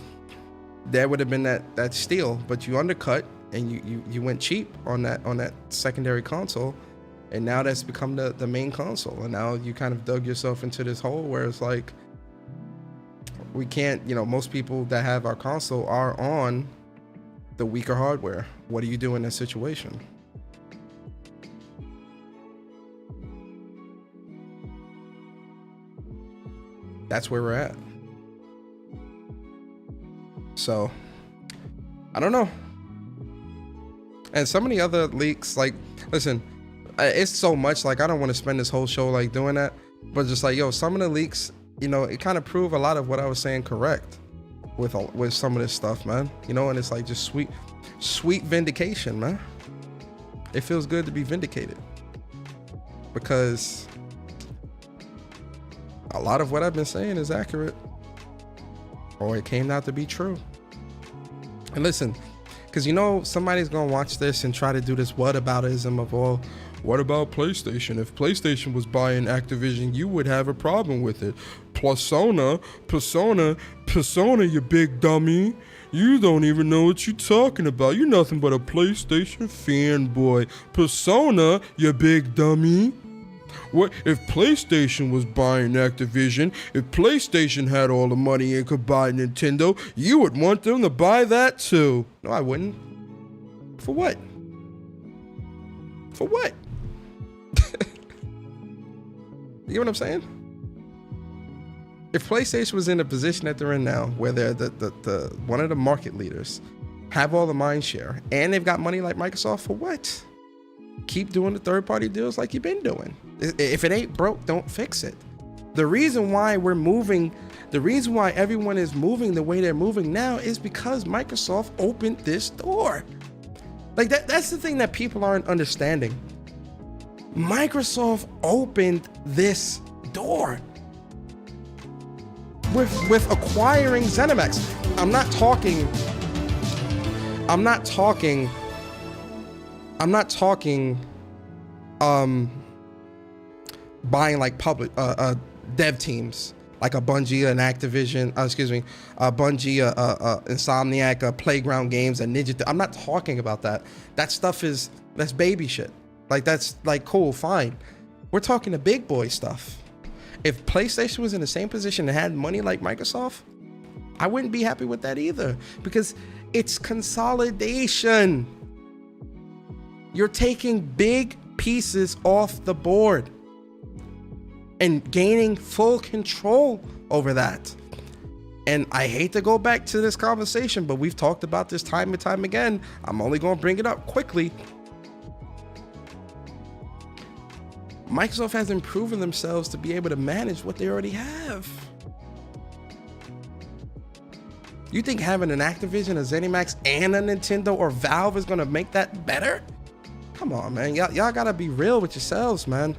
there would have been that steal, but you undercut and you went cheap on that secondary console, and now that's become the main console, and now you kind of dug yourself into this hole where it's like, we can't, you know, most people that have our console are on the weaker hardware. What do you do in that situation? That's where we're at. So, I don't know. And some of the other leaks, like, listen, it's so much, like, I don't want to spend this whole show like doing that, but just like, yo, some of the leaks, you know, it kind of prove a lot of what I was saying correct with some of this stuff, man. You know, and it's like just sweet vindication, man. It feels good to be vindicated, because a lot of what I've been saying is accurate, or it came out to be true. And listen, because, you know, somebody's gonna watch this and try to do this whataboutism of, all, what about PlayStation? If PlayStation was buying Activision, you would have a problem with it. Persona, you big dummy. You don't even know what you're talking about. You're nothing but a PlayStation fanboy. Persona, you big dummy. What if PlayStation was buying Activision? If PlayStation had all the money and could buy Nintendo, you would want them to buy that too. No, I wouldn't. For what? For what? You know what I'm saying? If PlayStation was in the position that they're in now, where they're the one of the market leaders, have all the mind share, and they've got money like Microsoft, for what? Keep doing the third-party deals like you've been doing. If it ain't broke, don't fix it. The reason why everyone is moving the way they're moving now is because Microsoft opened this door. Like, that's the thing that people aren't understanding. Microsoft opened this door with acquiring ZeniMax. I'm not talking buying like public dev teams like a Bungie, an Activision, Bungie, Insomniac, Playground Games, and Ninja. I'm not talking about that. That stuff that's baby shit. Like, that's like cool, fine. We're talking the big boy stuff. If PlayStation was in the same position and had money like Microsoft, I wouldn't be happy with that either, because it's consolidation. You're taking big pieces off the board and gaining full control over that. And I hate to go back to this conversation, but we've talked about this time and time again. I'm only going to bring it up quickly. Microsoft hasn't proven themselves to be able to manage what they already have. You think having an Activision, a ZeniMax, and a Nintendo or Valve is going to make that better? Come on, man. Y'all got to be real with yourselves, man.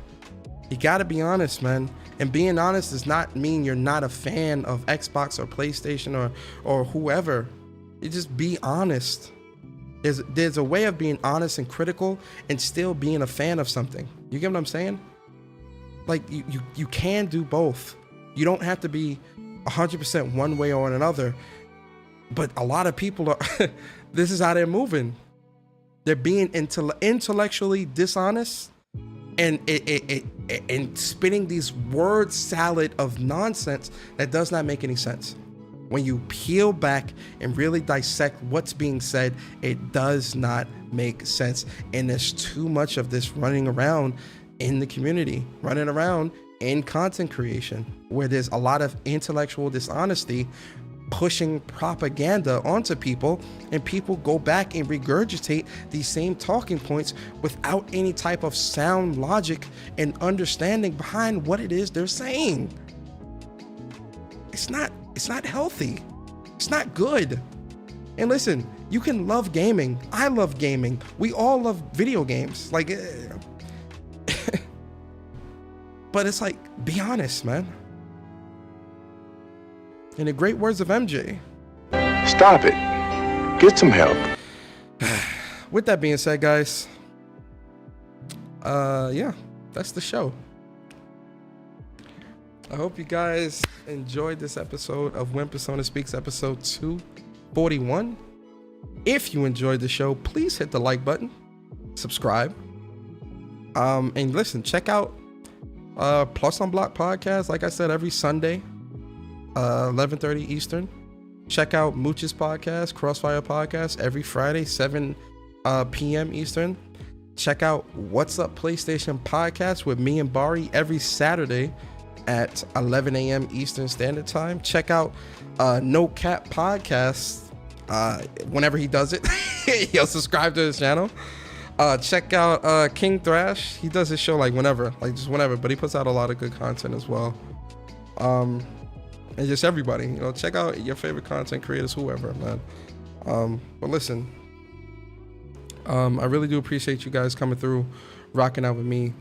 You got to be honest, man. And being honest does not mean you're not a fan of Xbox or PlayStation or whoever. You just be honest. There's a way of being honest and critical and still being a fan of something. You get what I'm saying? Like, you can do both. You don't have to be 100% one way or another. But a lot of people are, this is how they're moving. They're being intellectually dishonest and spitting these word salad of nonsense that does not make any sense. when you peel back and really dissect what's being said, it does not make sense. And there's too much of this running around in the community, running around in content creation, where there's a lot of intellectual dishonesty, pushing propaganda onto people, and people go back and regurgitate these same talking points without any type of sound logic and understanding behind what it is they're saying. It's not healthy. It's not good. And listen, you can love gaming. I love gaming. We all love video games. Like, but it's like, be honest, man. In the great words of MJ, Stop it. Get some help. with that being said, guys, yeah, that's the show. I hope you guys enjoyed this episode of When Persona Speaks, episode 241. If you enjoyed the show, please hit the like button, subscribe, and listen, check out Plus on Block podcast. Like I said, every Sunday, 11:30 Eastern. Check out Mooch's podcast, Crossfire podcast, every Friday, 7 p.m. Eastern. Check out What's Up PlayStation podcast with me and Bari every Saturday at 11 a.m. Eastern Standard Time. Check out No Cap podcast whenever he does it. You'll subscribe to his channel. Check out King Thrash. He does his show like whenever, like just whenever, but he puts out a lot of good content as well. And just everybody, you know, check out your favorite content creators, whoever, man. But listen, I really do appreciate you guys coming through, rocking out with me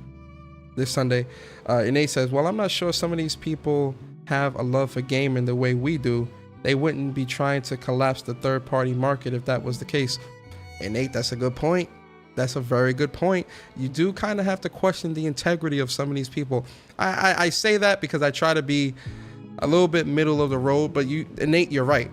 this Sunday. And Nate says, well, I'm not sure some of these people have a love for gaming the way we do. They wouldn't be trying to collapse the third-party market if that was the case. And Nate, that's a good point. That's a very good point. You do kind of have to question the integrity of some of these people. I say that because I try to be a little bit middle of the road, but Nate, you're right.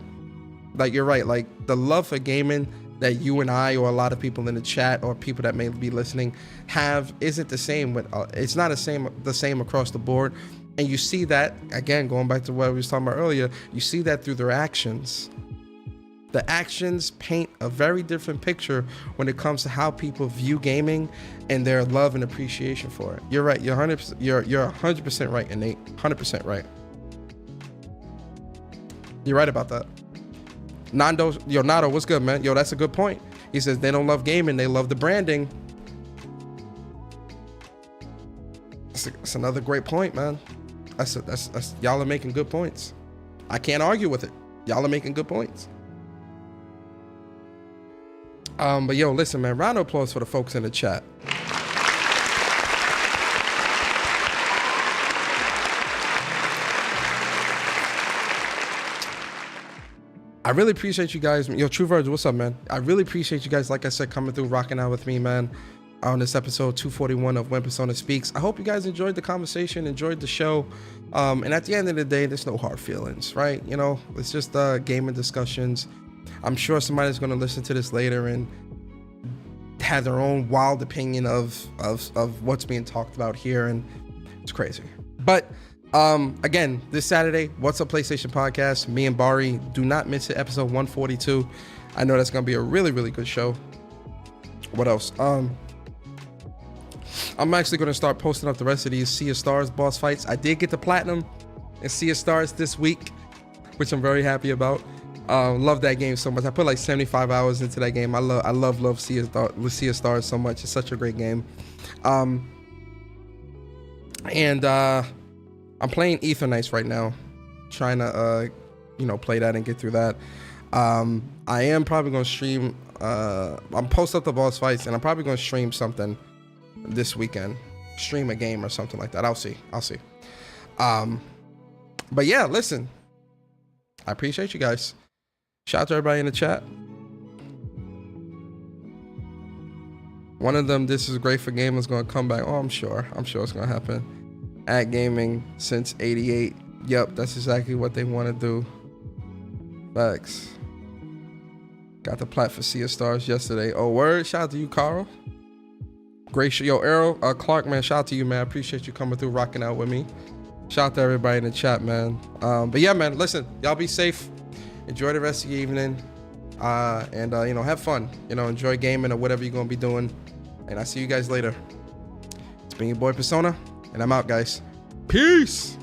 Like, you're right. Like, the love for gaming that you and I, or a lot of people in the chat, or people that may be listening have, isn't the same with, it's not the same across the board. And you see that, again, going back to what we was talking about earlier, you see that through their actions. The actions paint a very different picture when it comes to how people view gaming and their love and appreciation for it. You're right. You're 100% right, Nate. 100% right. You're right about that. Nando, what's good, man? Yo, that's a good point. He says they don't love gaming, they love the branding. That's another great point, man. That's y'all are making good points. I can't argue with it. Y'all are making good points. But yo, listen, man, round of applause for the folks in the chat. I really appreciate you guys. Yo, True Virgil, what's up, man? I really appreciate you guys, like I said, coming through, rocking out with me, man, on this episode 241 of When Persona Speaks. I hope you guys enjoyed the conversation, enjoyed the show. And at the end of the day, there's no hard feelings, right? You know, it's just gaming discussions. I'm sure somebody's going to listen to this later and have their own wild opinion of what's being talked about here, and it's crazy. But again, this Saturday, What's Up PlayStation podcast, me and Bari, do not miss it, episode 142. I know that's gonna be a really, really good show. What else? I'm actually gonna start posting up the rest of these Sea of Stars boss fights. I did get the platinum in Sea of Stars this week, which I'm very happy about. Love that game so much. I put like 75 hours into that game. I love Sea of Stars so much. It's such a great game. I'm playing Aethernights right now, trying to play that and get through that. I am probably going to stream. I'm post up the boss fights, and I'm probably going to stream something this weekend. Stream a game or something like that. I'll see. But yeah, listen, I appreciate you guys. Shout out to everybody in the chat. One of them, this is great for gamers, going to come back. Oh, I'm sure it's going to happen. At gaming since 88. Yep, that's exactly what they want to do. Facts. Got the plat for Sea of Stars yesterday. Oh, word. Shout out to you, Carl. Great show. Yo, Arrow, Clark, man, shout out to you, man. I appreciate you coming through, rocking out with me. Shout out to everybody in the chat, man. But yeah, man, listen, y'all be safe. Enjoy the rest of your evening. And have fun. Enjoy gaming or whatever you're going to be doing. And I'll see you guys later. It's been your boy Persona, and I'm out, guys. Peace.